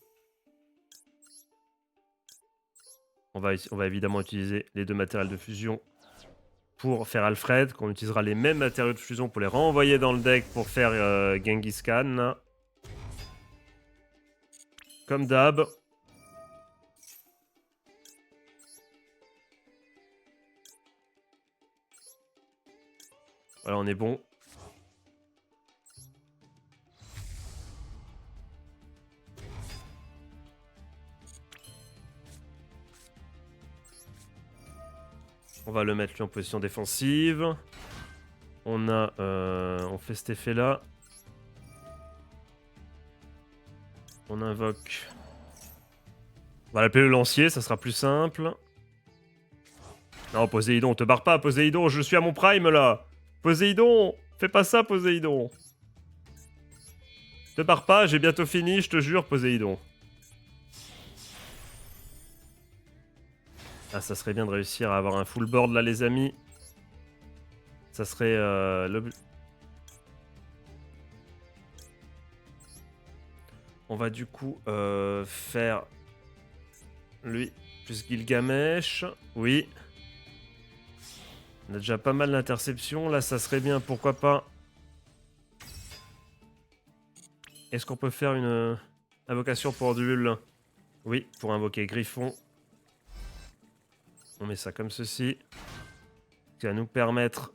On va évidemment utiliser les 2 matériels de fusion pour faire Alfred, qu'on utilisera les mêmes matériaux de fusion pour les renvoyer dans le deck pour faire Genghis Khan. Comme d'hab. Voilà, on est bon. On va le mettre lui en position défensive. On a... on fait cet effet-là. On invoque... On va l'appeler le lancier, ça sera plus simple. Non, Poséidon, te barre pas, Poséidon, je suis à mon prime, là. Poséidon, fais pas ça, Poséidon. Te barre pas, j'ai bientôt fini, je te jure, Poséidon. Ah, ça serait bien de réussir à avoir un full board, là, les amis. Ça serait On va du coup faire lui plus Gilgamesh. Oui. On a déjà pas mal d'interceptions. Là, ça serait bien, pourquoi pas. Est-ce qu'on peut faire une invocation pour duel? Oui, pour invoquer Griffon. On met ça comme ceci. Ça va nous permettre...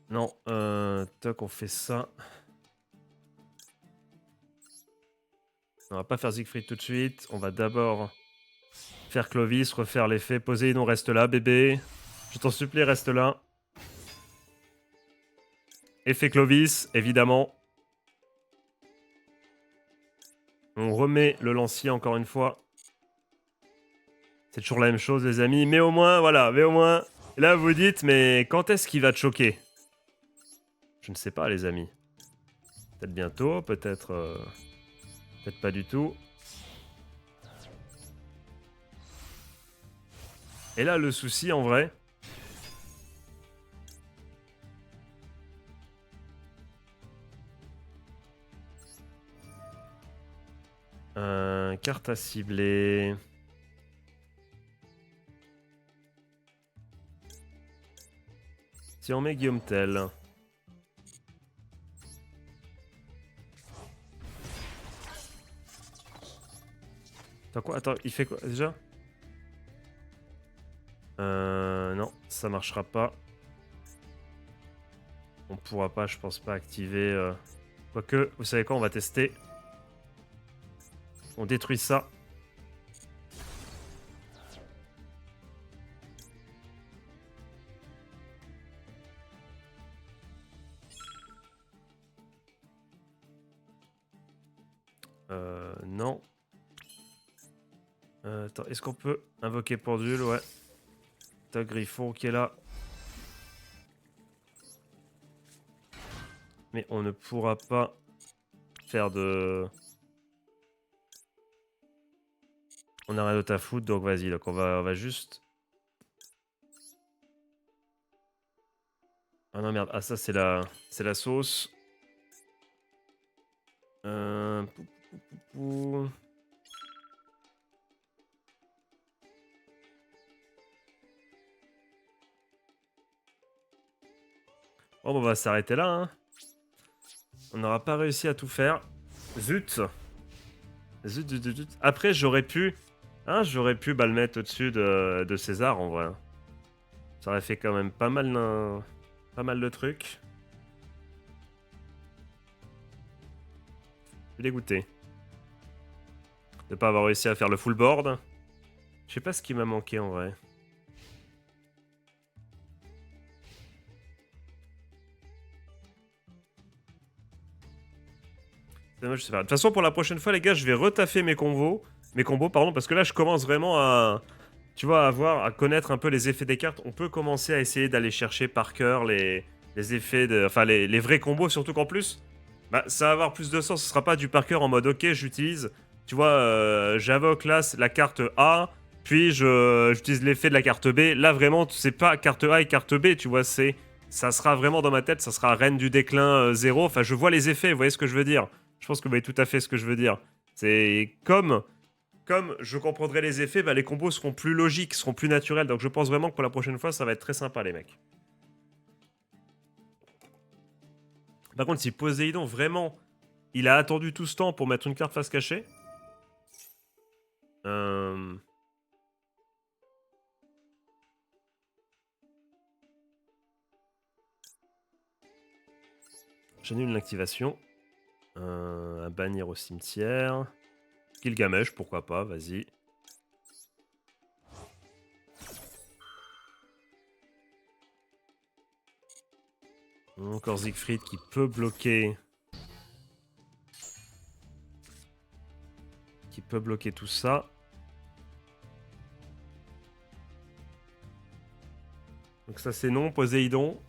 Non, toc, on fait ça. On va pas faire Siegfried tout de suite. On va d'abord faire Clovis, refaire l'effet. Poséidon, reste là, bébé. Je t'en supplie, reste là. Effet Clovis, évidemment. On remet le lancier encore une fois. C'est toujours la même chose, les amis. Mais au moins, voilà, mais au moins... Là, vous dites, mais quand est-ce qu'il va te choquer? Je ne sais pas, les amis. Peut-être bientôt, peut-être... Peut-être pas du tout. Et là, le souci, en vrai... Carte à cibler... Si on met Guillaume Tell... Attends quoi? Attends, il fait quoi déjà? Non, ça marchera pas. On pourra pas, je pense pas, activer... Quoique, vous savez quoi, on va tester. On détruit ça. Non. Attends, est-ce qu'on peut invoquer pendule? Ouais. T'as Griffon qui est là. Mais on ne pourra pas faire de... On a rien d'autre à foutre, donc vas-y. Donc on va juste... Ah non, merde. Ah, ça, c'est la sauce. Pou, pou, pou. Bon, on va s'arrêter là, hein. On n'aura pas réussi à tout faire. Zut. Zut, zut, zut, zut. Après, j'aurais pu... Hein, j'aurais pu le mettre au-dessus de César, en vrai. Ça aurait fait quand même pas mal de trucs. Je suis dégoûté de pas avoir réussi à faire le full board. Je sais pas ce qui m'a manqué, en vrai. Je sais pas. De toute façon, pour la prochaine fois, les gars, je vais retaffer mes combos. Pardon, parce que là, je commence vraiment à... Tu vois, à connaître un peu les effets des cartes. On peut commencer à essayer d'aller chercher par cœur les effets de... Enfin, les vrais combos, surtout qu'en plus... Bah, ça va avoir plus de sens. Ce sera pas du par cœur en mode, ok, j'utilise... Tu vois, j'invoque là la carte A, puis j'utilise l'effet de la carte B. Là, vraiment, c'est pas carte A et carte B, tu vois, c'est... Ça sera vraiment dans ma tête, ça sera Reine du déclin 0. Enfin, je vois les effets, vous voyez ce que je veux dire? Je pense que vous voyez tout à fait ce que je veux dire. C'est comme je comprendrai les effets, bah, les combos seront plus logiques, seront plus naturels. Donc je pense vraiment que pour la prochaine fois, ça va être très sympa, les mecs. Par contre, si Poséidon, vraiment, il a attendu tout ce temps pour mettre une carte face cachée... J'annule l'activation. Un bannir au cimetière. Gilgamesh, pourquoi pas, vas-y. Encore Siegfried qui peut bloquer. Qui peut bloquer tout ça. Donc ça c'est non, Poséidon.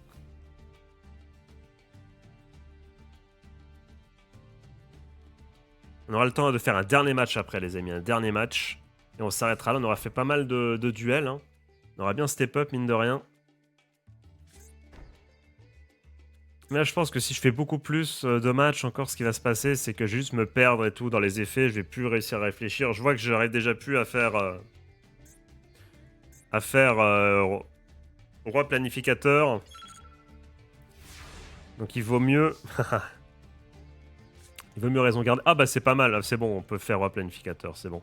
On aura le temps de faire un dernier match après, les amis. Un dernier match. Et on s'arrêtera là. On aura fait pas mal de duels. Hein. On aura bien step up, mine de rien. Mais là, je pense que si je fais beaucoup plus de matchs, encore, ce qui va se passer, c'est que je vais juste me perdre et tout dans les effets. Je vais plus réussir à réfléchir. Je vois que j'arrive déjà plus à faire... roi planificateur. Donc il vaut mieux... Il vaut mieux raison garder. Ah bah c'est pas mal, c'est bon, on peut faire roi planificateur, c'est bon.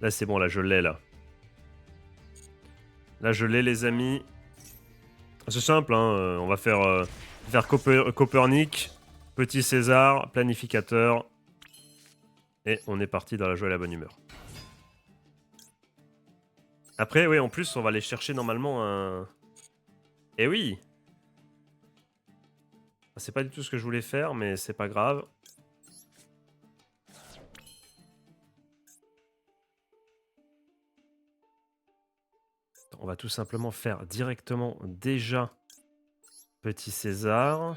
Là c'est bon, là je l'ai là. Là je l'ai les amis. C'est simple, hein, on va faire Copernic, petit César, planificateur. Et on est parti dans la joie et la bonne humeur. Après, oui, en plus, on va aller chercher normalement un... Eh oui! C'est pas du tout ce que je voulais faire, mais c'est pas grave. On va tout simplement faire directement déjà petit César.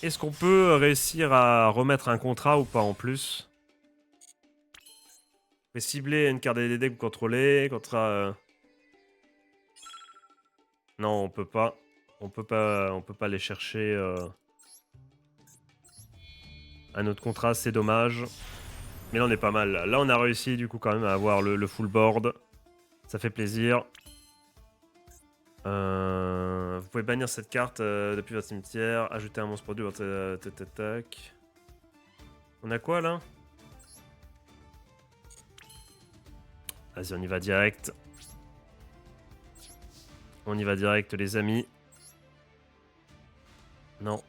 Est-ce qu'on peut réussir à remettre un contrat ou pas en plus? Vous pouvez cibler une carte des decks que vous contrôlez, contrat... Non, on peut pas. On peut pas aller chercher un autre contrat, c'est dommage. Mais là, on est pas mal. Là, on a réussi du coup quand même à avoir le full board. Ça fait plaisir. Vous pouvez bannir cette carte depuis votre cimetière. Ajouter un monstre produit votre attaque. On a quoi là? Vas-y, on y va direct. On y va direct, les amis. Non.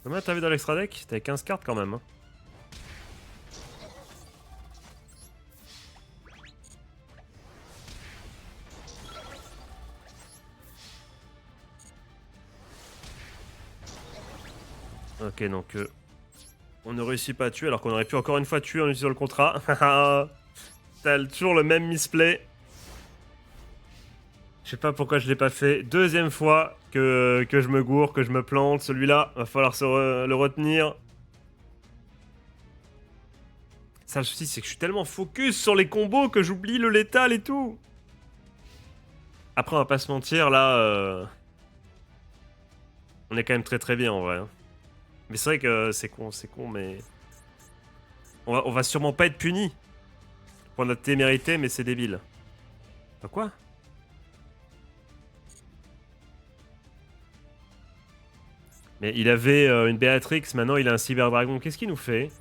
Combien t'avais dans l'extra deck? T'avais 15 cartes quand même. Hein. Ok, donc on ne réussit pas à tuer alors qu'on aurait pu encore une fois tuer en utilisant le contrat. T'as toujours le même misplay. Je sais pas pourquoi je l'ai pas fait. Deuxième fois que je me gourre, que je me plante. Celui-là, va falloir le retenir. Ça, le souci, c'est que je suis tellement focus sur les combos que j'oublie le létal et tout. Après, on va pas se mentir, là... on est quand même très très bien en vrai. Hein. Mais c'est vrai que c'est con, mais... On va sûrement pas être puni pour notre témérité, mais c'est débile. Quoi? Mais il avait une Béatrix, maintenant il a un Cyberdragon. Qu'est-ce qu'il nous fait?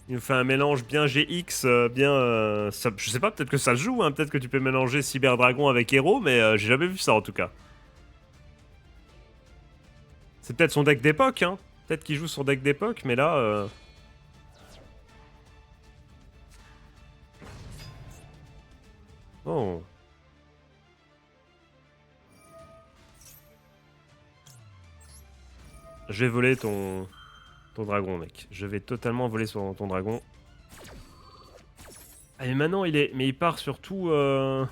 Il nous fait un mélange bien GX, bien... je sais pas, peut-être que ça se joue, hein. Peut-être que tu peux mélanger Cyberdragon avec Hero, mais j'ai jamais vu ça en tout cas. C'est peut-être son deck d'époque, hein. Peut-être qu'il joue son deck d'époque, mais là... Oh. Je vais voler ton dragon, mec. Je vais totalement voler ton dragon. Ah, mais maintenant, mais il part surtout... Ah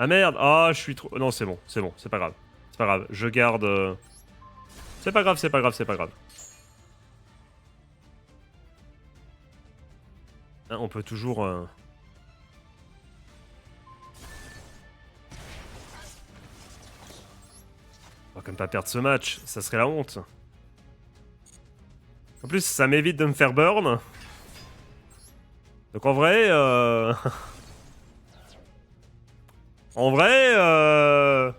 merde! Ah, je suis trop... Non, c'est bon, c'est pas grave. C'est pas grave, je garde... C'est pas grave, c'est pas grave, c'est pas grave. Hein, on peut toujours... On va quand même pas perdre ce match, ça serait la honte. En plus, ça m'évite de me faire burn. Donc en vrai... En vrai...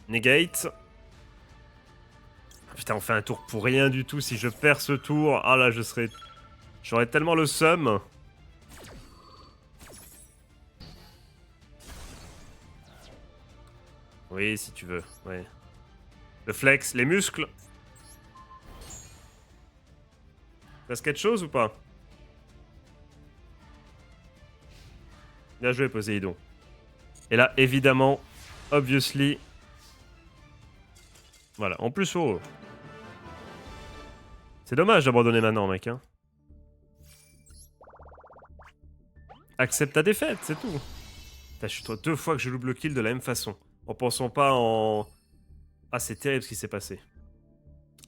Negate. Ah, putain, on fait un tour pour rien du tout. Si je perds ce tour, ah là, j'aurais tellement le seum. Oui, si tu veux, ouais. Le flex, les muscles. T'as quelque chose ou pas? Bien joué, Poséidon. Et là, évidemment, obviously... Voilà, en plus, oh... C'est dommage d'abandonner maintenant, mec, hein. Accepte ta défaite, c'est tout. Putain, je suis 2 fois que je loupe le kill de la même façon. En pensant pas en... Ah, c'est terrible ce qui s'est passé.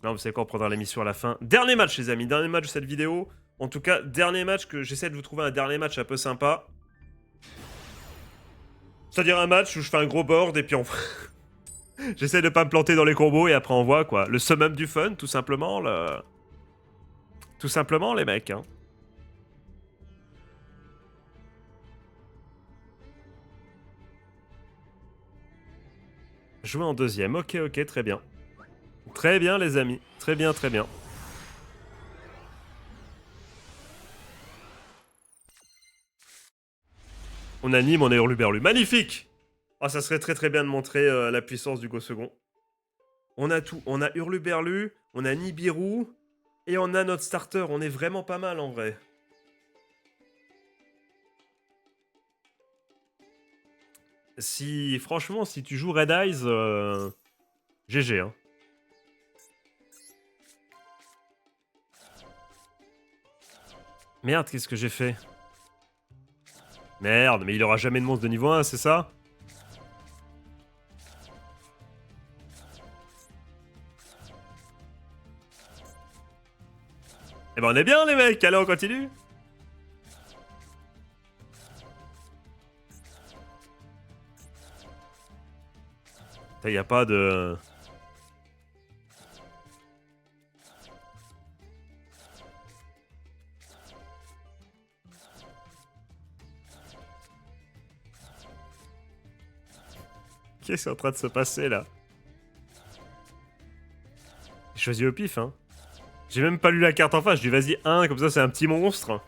Non, vous savez quoi, on prendra l'émission à la fin. Dernier match, les amis, dernier match de cette vidéo. En tout cas, dernier match que j'essaie de vous trouver un dernier match un peu sympa. C'est-à-dire un match où je fais un gros board et puis on... J'essaie de pas me planter dans les combos et après on voit, quoi. Le summum du fun, tout simplement, Tout simplement, les mecs, hein. Jouer en deuxième, ok, très bien. Très bien, les amis. Très bien, très bien. On anime, on est hurluberlu. Magnifique! Ah, ça serait très bien de montrer la puissance du Go second. On a tout. On a hurluberlu, on a Nibiru, et on a notre starter. On est vraiment pas mal, en vrai. Franchement, si tu joues Red Eyes, GG, hein. Merde, qu'est-ce que j'ai fait? Merde, mais il aura jamais de monstre de niveau 1, c'est ça? Eh ben on est bien les mecs, allez on continue. Y a pas de... Qu'est-ce qui est en train de se passer là? J'ai choisi au pif, hein. J'ai même pas lu la carte en face, je dis vas-y 1, comme ça c'est un petit monstre.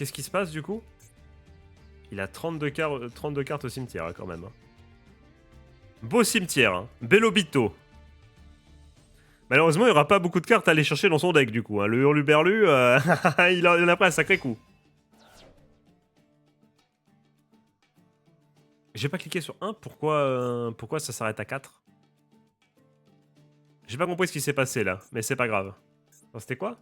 Qu'est-ce qui se passe du coup? Il a 32 cartes au cimetière quand même. Hein. Beau cimetière, hein. Bel obito. Malheureusement, il n'y aura pas beaucoup de cartes à aller chercher dans son deck du coup. Hein. Le Hurluberlu, il en a pas un sacré coup. J'ai pas cliqué sur 1, pourquoi ça s'arrête à 4? J'ai pas compris ce qui s'est passé là, mais c'est pas grave. C'était quoi?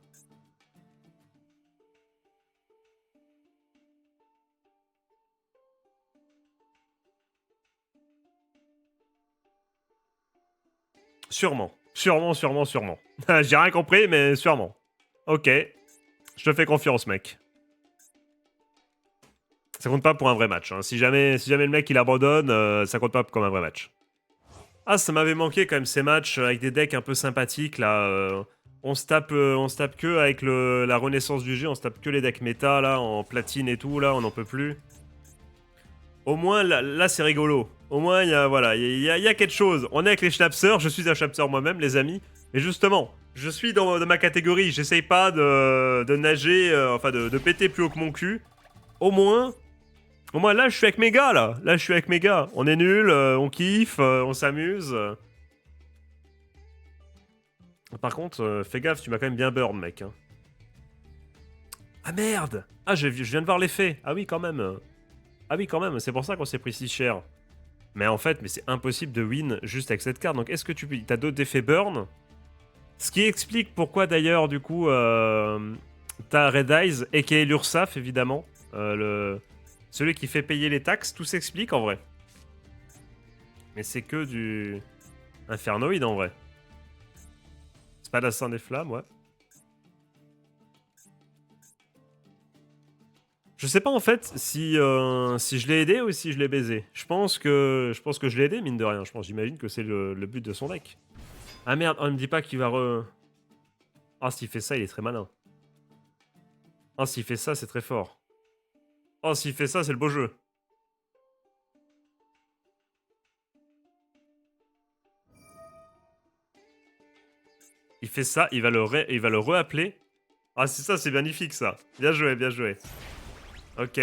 Sûrement. Sûrement. J'ai rien compris, mais sûrement. Ok. Je te fais confiance, mec. Ça compte pas pour un vrai match. Hein. Si jamais le mec il abandonne, ça compte pas comme un vrai match. Ah, ça m'avait manqué quand même ces matchs avec des decks un peu sympathiques là. On se tape que avec la renaissance du jeu, on se tape que les decks méta là, en platine et tout là, on n'en peut plus. Au moins là c'est rigolo. Au moins il y a voilà, il y a quelque chose. On est avec les Schnapsers, je suis un Schnapser moi-même les amis. Et justement, je suis dans ma catégorie, j'essaye pas de nager, enfin de péter plus haut que mon cul. Au moins là je suis avec mes gars là. Là je suis avec mes gars. On est nuls, on kiffe, on s'amuse. Par contre, fais gaffe, tu m'as quand même bien burn mec. Hein. Ah merde! Ah je viens de voir l'effet. Ah oui quand même. Ah oui quand même, c'est pour ça qu'on s'est pris si cher. Mais en fait, c'est impossible de win juste avec cette carte. Donc est-ce que t'as d'autres effets burn? Ce qui explique pourquoi d'ailleurs, du coup, t'as Red Eyes, aka l'Ursaf, évidemment. Celui qui fait payer les taxes, tout s'explique en vrai. Mais c'est que du Infernoïde en vrai. Spadassin des flammes, ouais. Je sais pas en fait si je l'ai aidé ou si je l'ai baisé. Je pense que je l'ai aidé mine de rien. J'imagine que c'est le but de son deck. Ah merde, on me dit pas qu'il va Ah s'il fait ça, il est très malin. Ah s'il fait ça, c'est très fort. Oh s'il fait ça, c'est le beau jeu. Il fait ça, il va le re-appeler. Ah c'est ça, c'est magnifique ça. Bien joué, bien joué. Ok.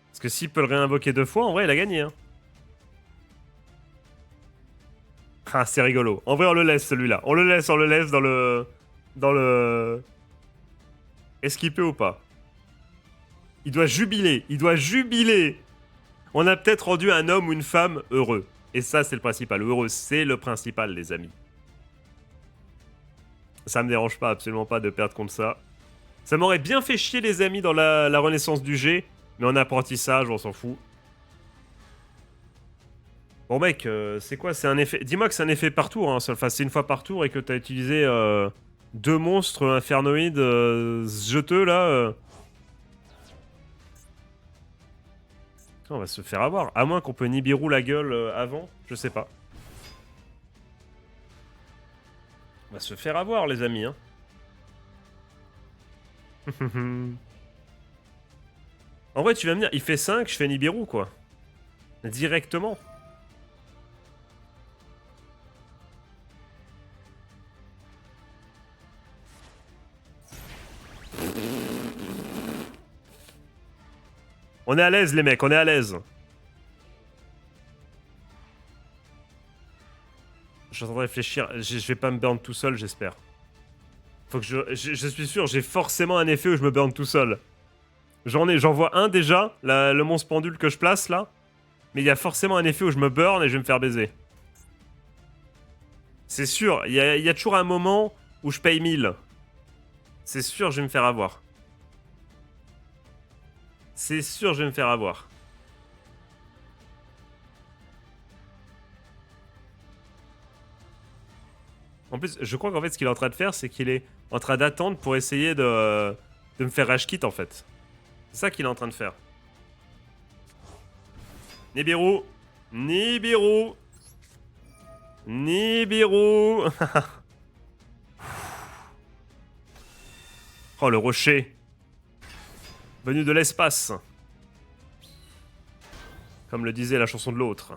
Parce que s'il peut le réinvoquer 2 fois, en vrai, il a gagné. Hein. Ah, c'est rigolo. En vrai, on le laisse, celui-là. On le laisse dans le... Dans le... Est-ce qu'il peut ou pas? Il doit jubiler. On a peut-être rendu un homme ou une femme heureux. Et ça, c'est le principal. Heureux, c'est le principal, les amis. Ça me dérange pas, absolument pas de perdre contre ça. Ça m'aurait bien fait chier, les amis, dans la renaissance du G. Mais en apprentissage, on s'en fout. Bon mec, c'est quoi? C'est un effet... Dis-moi que c'est un effet par tour, hein. Enfin, c'est une fois par tour et que t'as utilisé 2 monstres infernoïdes jeteux, là. On va se faire avoir. À moins qu'on peut Nibiru la gueule avant, je sais pas. On va se faire avoir, les amis, hein. En vrai, tu vas me dire, il fait 5, je fais Nibiru, quoi. Directement. On est à l'aise, les mecs, on est à l'aise. Je suis en train de réfléchir. Je vais pas me burn tout seul, j'espère. Faut que je suis sûr, j'ai forcément un effet où je me burn tout seul. J'en vois un déjà, le monstre pendule que je place là. Mais il y a forcément un effet où je me burn et je vais me faire baiser. C'est sûr, il y a toujours un moment où je paye 1000. C'est sûr, je vais me faire avoir. C'est sûr, je vais me faire avoir. En plus, je crois qu'en fait, ce qu'il est en train de faire, c'est qu'il est en train d'attendre pour essayer de me faire rage quit, en fait. C'est ça qu'il est en train de faire. Nibiru. Nibiru. Nibiru. Oh, le rocher. Venu de l'espace. Comme le disait la chanson de l'autre.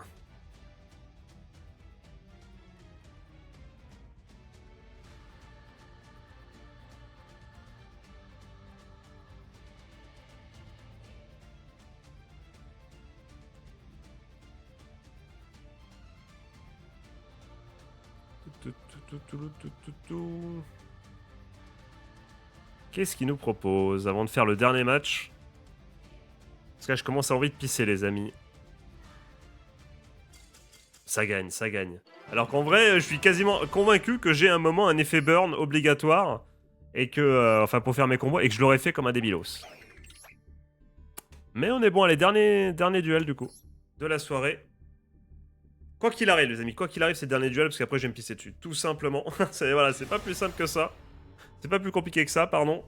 Qu'est-ce qu'il nous propose avant de faire le dernier match? Parce que là, je commence à avoir envie de pisser, les amis. Ça gagne, ça gagne. Alors qu'en vrai, je suis quasiment convaincu que j'ai un moment un effet burn obligatoire. Et que, enfin, pour faire mes combos, et que je l'aurais fait comme un débilos. Mais on est bon, allez, dernier duel, du coup, de la soirée. Quoi qu'il arrive, les amis, quoi qu'il arrive, c'est le dernier duel, parce qu'après, je vais me pisser dessus. Tout simplement. Voilà, c'est pas plus simple que ça. C'est pas plus compliqué que ça, pardon.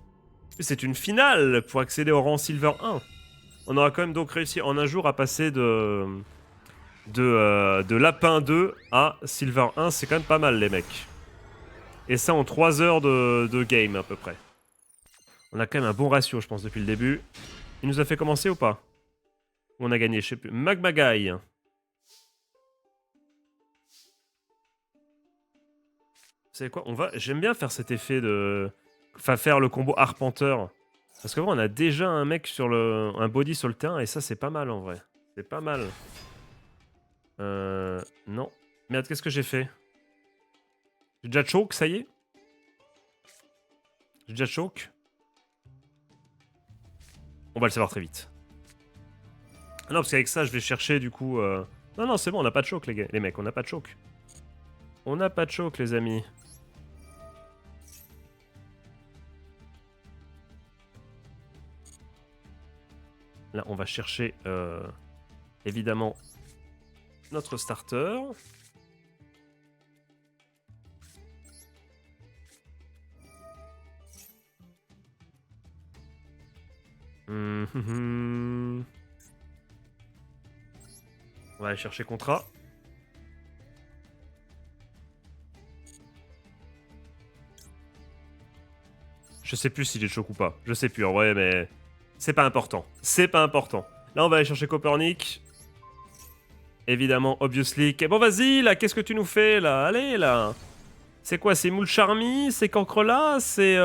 C'est une finale pour accéder au rang Silver 1. On aura quand même donc réussi en un jour à passer de Lapin 2 à Silver 1. C'est quand même pas mal, les mecs. Et ça en 3 heures de game, à peu près. On a quand même un bon ratio, je pense, depuis le début. Il nous a fait commencer ou pas? On a gagné, je sais plus. Magmagai. Vous savez quoi? J'aime bien faire cet effet de... Enfin, faire le combo Arpenteur. Parce que on a déjà un mec sur le... un body sur le terrain, et ça, c'est pas mal, en vrai. C'est pas mal. Non. Merde, qu'est-ce que j'ai fait? J'ai déjà choke, ça y est? J'ai déjà choke? On va le savoir très vite. Non, parce qu'avec ça, je vais chercher, du coup... Non, non, c'est bon, on n'a pas de choke, les mecs, on n'a pas de choke. On n'a pas de choke, les amis. Là, on va chercher, évidemment, notre starter. On va aller chercher contrat. Je sais plus s'il est choc ou pas. Je sais plus, en vrai, mais... C'est pas important. C'est pas important. Là, on va aller chercher Copernic. Évidemment, obviously. Bon, vas-y, là, qu'est-ce que tu nous fais, là? Allez, là. C'est quoi? C'est Moule Charmy? C'est Cancrela? C'est...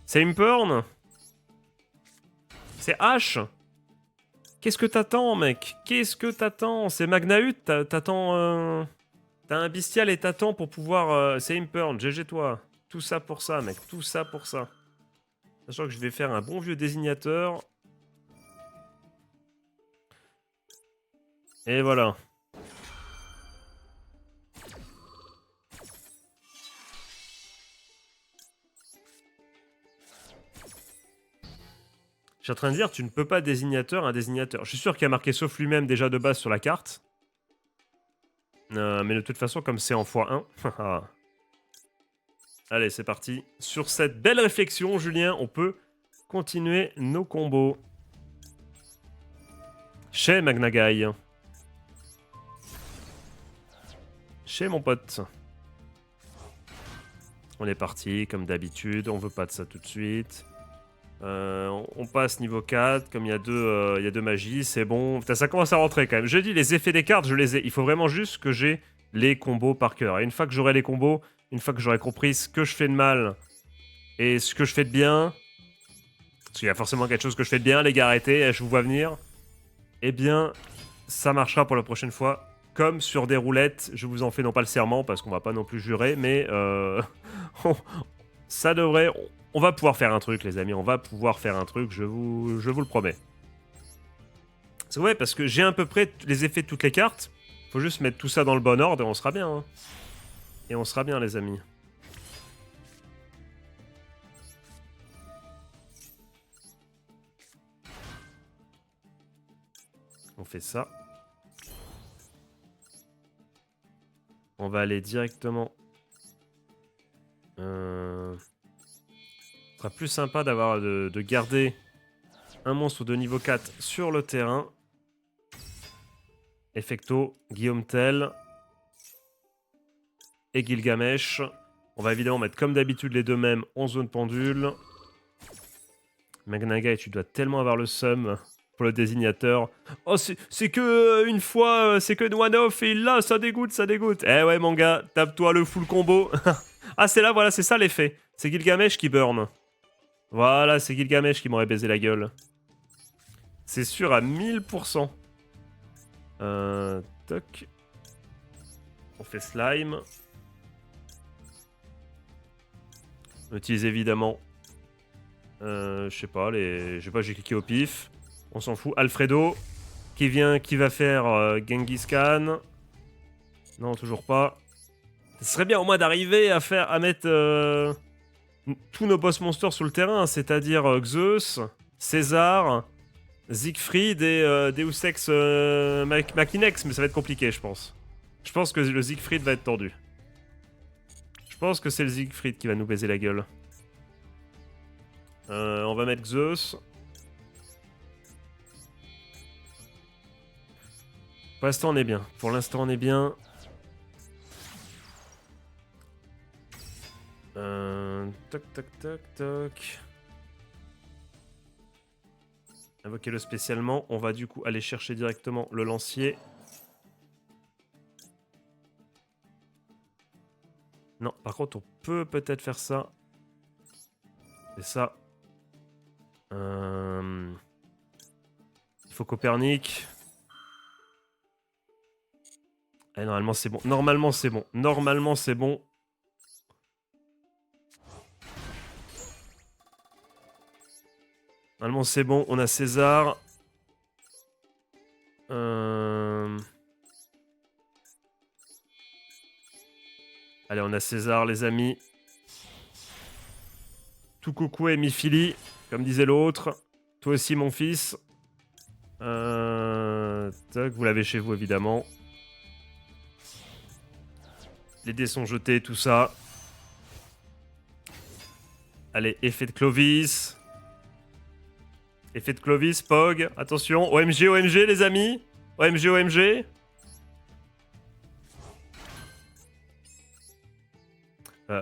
C'est Impern? C'est H? Qu'est-ce que t'attends, mec? Qu'est-ce que t'attends? C'est Magnahut? T'attends... T'as un bestial et t'attends pour pouvoir... C'est Impern, GG toi. Tout ça pour ça, mec. Tout ça pour ça. Sachant que je vais faire un bon vieux désignateur. Et voilà. Je suis en train de dire, tu ne peux pas désignateur un désignateur. Je suis sûr qu'il y a marqué sauf lui-même déjà de base sur la carte. Mais de toute façon, comme c'est en x1... Allez, c'est parti. Sur cette belle réflexion, Julien, on peut continuer nos combos. Chez Magnagai. Chez mon pote. On est parti, comme d'habitude. On veut pas de ça tout de suite. On passe niveau 4. Comme il y a deux magies, c'est bon. Putain, ça commence à rentrer quand même. Je dis, les effets des cartes, je les ai. Il faut vraiment juste que j'ai les combos par cœur. Et une fois que j'aurai les combos, une fois que j'aurai compris ce que je fais de mal et ce que je fais de bien, parce qu'il y a forcément quelque chose que je fais de bien, les gars, arrêtez, je vous vois venir, eh bien, ça marchera pour la prochaine fois. Comme sur des roulettes, je vous en fais non pas le serment, parce qu'on va pas non plus jurer, mais ça devrait... On va pouvoir faire un truc, les amis, on va pouvoir faire un truc, je vous le promets. C'est vrai, parce que j'ai à peu près les effets de toutes les cartes, faut juste mettre tout ça dans le bon ordre et on sera bien. Hein. Et on sera bien, les amis. On fait ça. On va aller directement... Ce sera plus sympa d'avoir de garder un monstre de niveau 4 sur le terrain. Effecto, Guillaume Tell et Gilgamesh. On va évidemment mettre comme d'habitude les deux mêmes en zone pendule. Magnagai, tu dois tellement avoir le seum pour le désignateur. Oh, c'est que une fois, c'est que une one-off et là, ça dégoûte, ça dégoûte. Eh ouais, mon gars, tape-toi le full combo. Ah, c'est là, voilà, c'est ça l'effet. C'est Gilgamesh qui burn. Voilà, c'est Gilgamesh qui m'aurait baisé la gueule. C'est sûr à 1000%. Toc. On fait slime. On utilise évidemment... je sais pas, j'ai cliqué au pif. On s'en fout. Alfredo, qui va faire Genghis Khan. Non, toujours pas. Ce serait bien au moins d'arriver à mettre tous nos boss monsters sur le terrain, c'est-à-dire Zeus, César, Siegfried et Deus Ex Machinex, mais ça va être compliqué, je pense. Je pense que le Siegfried va être tordu. Je pense que c'est le Siegfried qui va nous baiser la gueule. On va mettre Zeus. Pour l'instant, on est bien. Pour l'instant, on est bien. Toc, toc, toc, toc. Invoquez-le spécialement. On va du coup aller chercher directement le lancier. Non, par contre, on peut peut-être faire ça. C'est ça. Il faut Copernic. Eh, normalement, c'est bon. Normalement, c'est bon. Normalement, c'est bon. Normalement, c'est bon. On a César. Allez, on a César, les amis. Tout coucou et mi-fili, comme disait l'autre. Toi aussi, mon fils. Tac, vous l'avez chez vous, évidemment. Les dés sont jetés, tout ça. Allez, effet de Clovis. Effet de Clovis, Pog. Attention, OMG, OMG, les amis. OMG, OMG.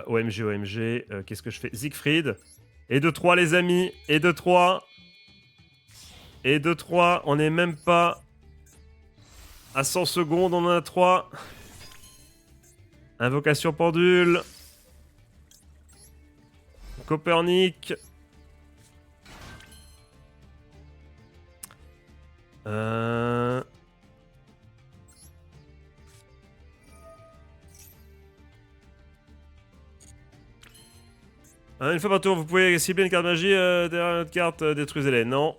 OMG, OMG. Qu'est-ce que je fais? Siegfried. Et de 3, les amis. Et de 3. Et de 3. On n'est même pas à 100 secondes. On en a 3. Invocation pendule. Copernic. Une fois par tour, vous pouvez cibler une carte magie derrière notre carte, détruisez-les. Non.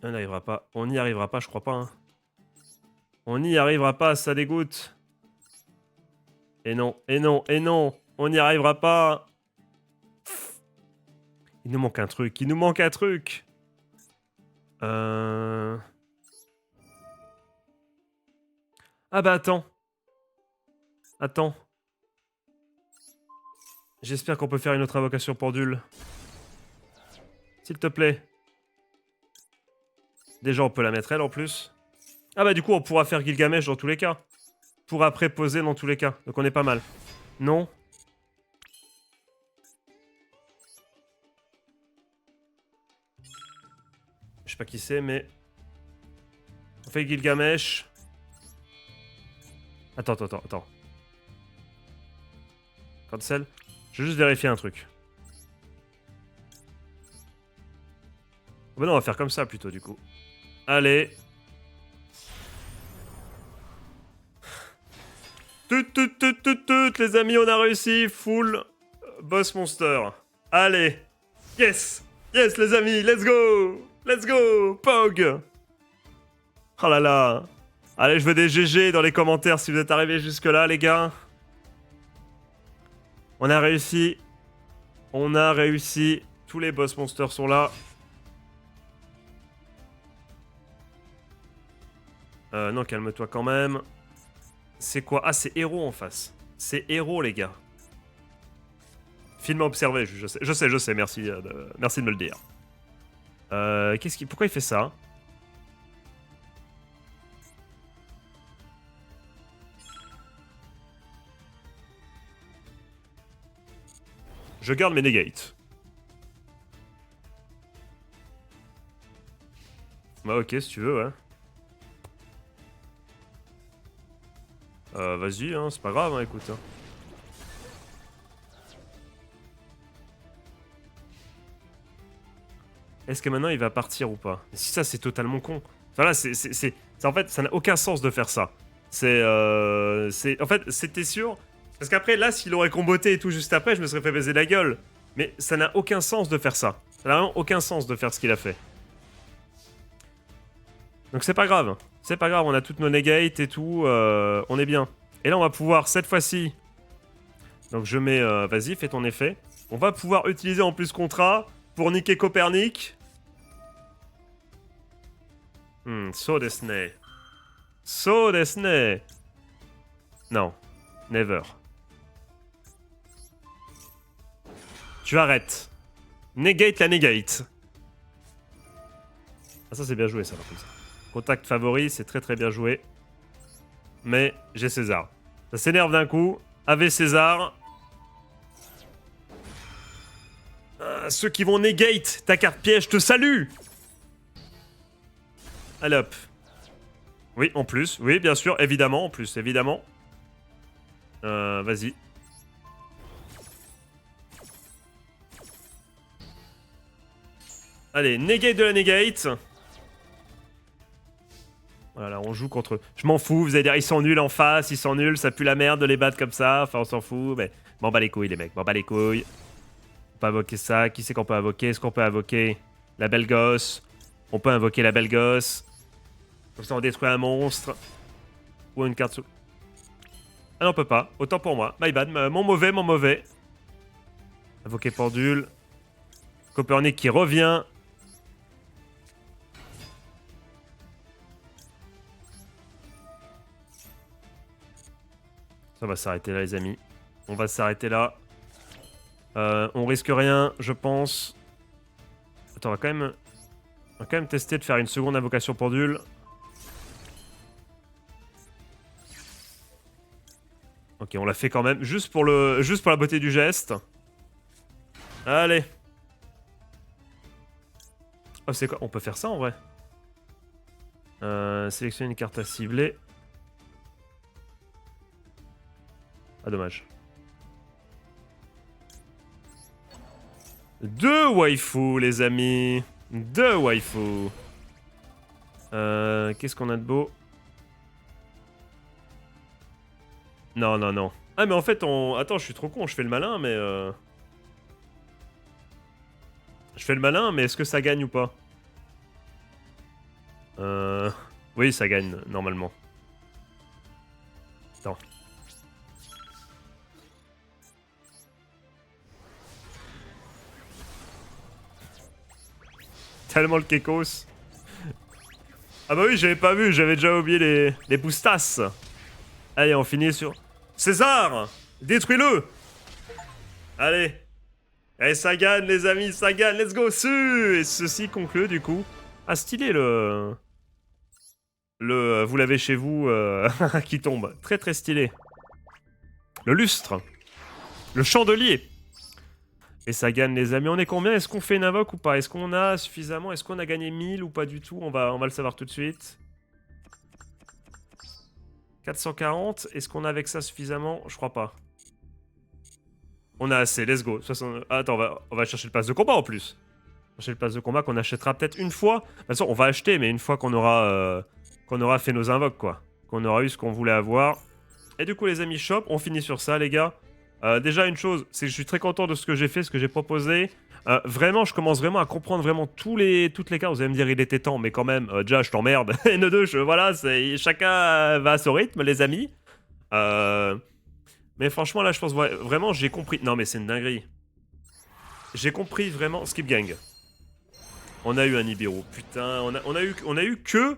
On n'y arrivera pas. On n'y arrivera pas, je crois pas. Hein. On n'y arrivera pas, ça dégoûte. Et non, et non, et non. On n'y arrivera pas. Il nous manque un truc, il nous manque un truc. Ah bah attends. Attends. J'espère qu'on peut faire une autre invocation pendule. S'il te plaît. Déjà, on peut la mettre elle en plus. Ah bah du coup, on pourra faire Gilgamesh dans tous les cas. Pour après poser dans tous les cas. Donc on est pas mal. Non. Je sais pas qui c'est, mais... On fait Gilgamesh. Attends. Cancel. Je vais juste vérifier un truc. Bon non, on va faire comme ça plutôt du coup. Allez. Tout, les amis, on a réussi. Full boss monster. Allez. Yes. Yes, les amis, let's go. Let's go. Pog. Oh là là. Allez, je veux des GG dans les commentaires si vous êtes arrivés jusque-là, les gars. On a réussi. On a réussi. Tous les boss monsters sont là. Non, calme-toi quand même. C'est quoi? Ah, c'est héros en face. C'est héros, les gars. Film à observer, je sais, merci, merci de me le dire. Pourquoi il fait ça? Je garde mes negates. Bah ok, si tu veux, ouais. Vas-y, hein, c'est pas grave, hein, écoute. Hein. Est-ce que maintenant il va partir ou pas? Si ça, c'est totalement con. Enfin là, en fait, ça n'a aucun sens de faire ça. En fait, c'était sûr Parce qu'après, là, s'il aurait comboté et tout juste après, je me serais fait baiser la gueule. Mais ça n'a aucun sens de faire ça. Ça n'a vraiment aucun sens de faire ce qu'il a fait. Donc c'est pas grave. C'est pas grave, on a toutes nos negates et tout. On est bien. Et là, on va pouvoir, cette fois-ci... Donc je mets... Vas-y, fais ton effet. On va pouvoir utiliser en plus Contra pour niquer Copernic. So desne. So desne. Non. Never. Tu arrêtes. Negate la negate. Ah ça c'est bien joué ça par contre. Contact favori, c'est très très bien joué. Mais j'ai César. Ça s'énerve d'un coup. Ave César. Ceux qui vont negate ta carte piège te saluent. Allez hop. Oui, en plus. Oui, bien sûr, évidemment, en plus, évidemment. Vas-y. Allez, negate de la negate. Voilà, on joue contre eux. Je m'en fous, vous allez dire, ils sont nuls en face, ils sont nuls, ça pue la merde de les battre comme ça. Enfin, on s'en fout, mais... M'en bats les couilles, les mecs, m'en bats les couilles. On peut invoquer ça. Qui c'est qu'on peut invoquer? Est-ce qu'on peut invoquer la belle gosse? On peut invoquer la belle gosse. Comme ça, on détruit un monstre. Ou une carte sous... Ah non, on peut pas. Autant pour moi. My bad. Mon mauvais, mon mauvais. Invoquer pendule. Copernic qui revient. Ça va s'arrêter là, les amis. On va s'arrêter là. On risque rien, je pense. Attends, on va quand même tester de faire une seconde invocation pendule. Ok, on l'a fait quand même, juste pour la beauté du geste. Allez. Oh, c'est quoi? On peut faire ça en vrai. Sélectionner une carte à cibler. Ah, dommage. 2 waifus, les amis. 2 waifus. Qu'est-ce qu'on a de beau? Non, non, non. Ah, mais en fait, on... Attends, je suis trop con, je fais le malin, mais... Je fais le malin, mais est-ce que ça gagne ou pas? Oui, ça gagne, normalement. Attends. Tellement le kekos. Ah bah oui, j'avais pas vu, j'avais déjà oublié les boostas. Allez, on finit sur... César! Détruis-le! Allez. Et ça gagne, les amis, ça gagne, let's go! Et ceci conclut, du coup... Ah, stylé, le... Vous l'avez chez vous, qui tombe. Très, très stylé. Le lustre. Le chandelier. Et ça gagne, les amis. On est combien? Est-ce qu'on fait une invoque ou pas? Est-ce qu'on a suffisamment? Est-ce qu'on a gagné 1000 ou pas du tout? On va le savoir tout de suite. 440. Est-ce qu'on a avec ça suffisamment? Je crois pas. On a assez, let's go. 60... Ah, attends, on va chercher le pass de combat en plus. Chercher le pass de combat qu'on achètera peut-être une fois. De toute façon, on va acheter, mais une fois qu'on aura fait nos invoques, quoi. Qu'on aura eu ce qu'on voulait avoir. Et du coup, les amis, shop, on finit sur ça, les gars. Déjà, une chose, c'est que je suis très content de ce que j'ai fait, ce que j'ai proposé. Vraiment, je commence vraiment à comprendre vraiment toutes les cartes. Vous allez me dire, il était temps, mais quand même, déjà, je t'emmerde. Et ne deux, voilà, chacun va à son rythme, les amis. Mais franchement, là, je pense vraiment, j'ai compris. Non, mais c'est une dinguerie. J'ai compris vraiment. Skip Gang. On a eu un Nibiru. Putain, on a eu que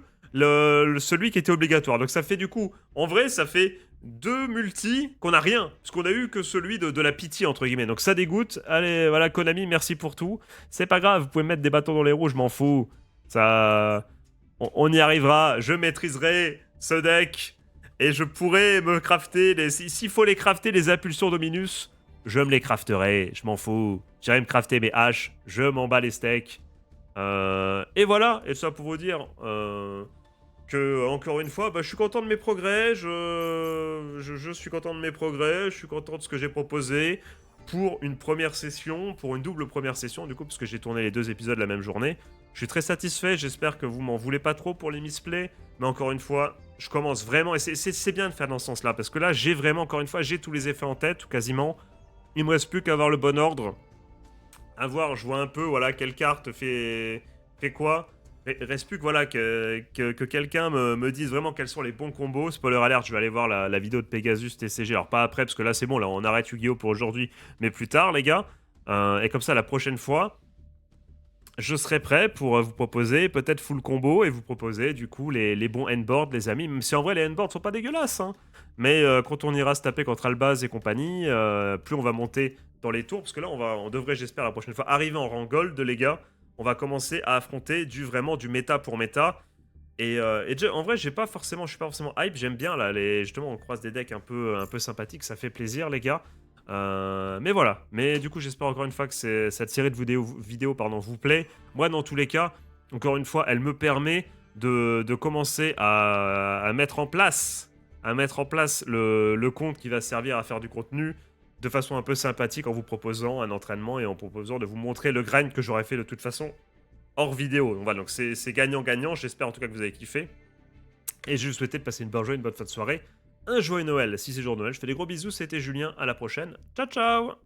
celui qui était obligatoire. Donc ça fait du coup, en vrai, ça fait 2 multis qu'on a rien. Parce qu'on a eu que celui de la pitié, entre guillemets. Donc ça dégoûte. Allez, voilà, Konami, merci pour tout. C'est pas grave, vous pouvez mettre des bâtons dans les roues, je m'en fous. Ça... On y arrivera. Je maîtriserai ce deck. Et je pourrai me crafter, s'il faut les crafter, les impulsions Dominus, je me les crafterai, je m'en fous. J'irai me crafter mes haches, je m'en bats les steaks. Et voilà, et ça pour vous dire que, encore une fois, bah, je suis content de mes progrès, je suis content de mes progrès, je suis content de ce que j'ai proposé pour une première session, pour une double première session, du coup, parce que j'ai tourné les 2 épisodes la même journée. Je suis très satisfait, j'espère que vous m'en voulez pas trop pour les misplays, mais encore une fois, je commence vraiment, et c'est bien de faire dans ce sens-là, parce que là, j'ai vraiment, encore une fois, j'ai tous les effets en tête, ou quasiment. Il me reste plus qu'à avoir le bon ordre. À voir, je vois un peu, voilà, quelle carte fait quoi. Reste plus que, voilà, que quelqu'un me dise vraiment quels sont les bons combos. Spoiler alert, je vais aller voir la vidéo de Pegasus TCG. Alors, pas après, parce que là, c'est bon, là, on arrête Yu-Gi-Oh! Pour aujourd'hui, mais plus tard, les gars. Et comme ça, la prochaine fois, je serai prêt pour vous proposer peut-être full combo et vous proposer du coup les bons endboards, les amis. Même si en vrai les endboards sont pas dégueulasses, hein. Mais quand on ira se taper contre Albaz et compagnie, plus on va monter dans les tours, parce que là on devrait, j'espère, la prochaine fois arriver en rang gold, les gars. On va commencer à affronter vraiment du méta pour méta. Et en vrai, je suis pas forcément hype. J'aime bien là, justement, on croise des decks un peu sympathiques, ça fait plaisir, les gars. Mais voilà. Mais du coup, j'espère encore une fois que cette série de vidéos pardon, vous plaît. Moi, dans tous les cas, encore une fois, elle me permet de commencer à mettre en place, le compte qui va servir à faire du contenu de façon un peu sympathique, en vous proposant un entraînement et en proposant de vous montrer le grind que j'aurais fait de toute façon hors vidéo. Donc voilà, donc c'est gagnant-gagnant. J'espère en tout cas que vous avez kiffé. Et je vous souhaite de passer une bonne journée, une bonne fin de soirée, un joyeux Noël si c'est jour de Noël. Je fais des gros bisous, c'était Julien, à la prochaine. Ciao ciao.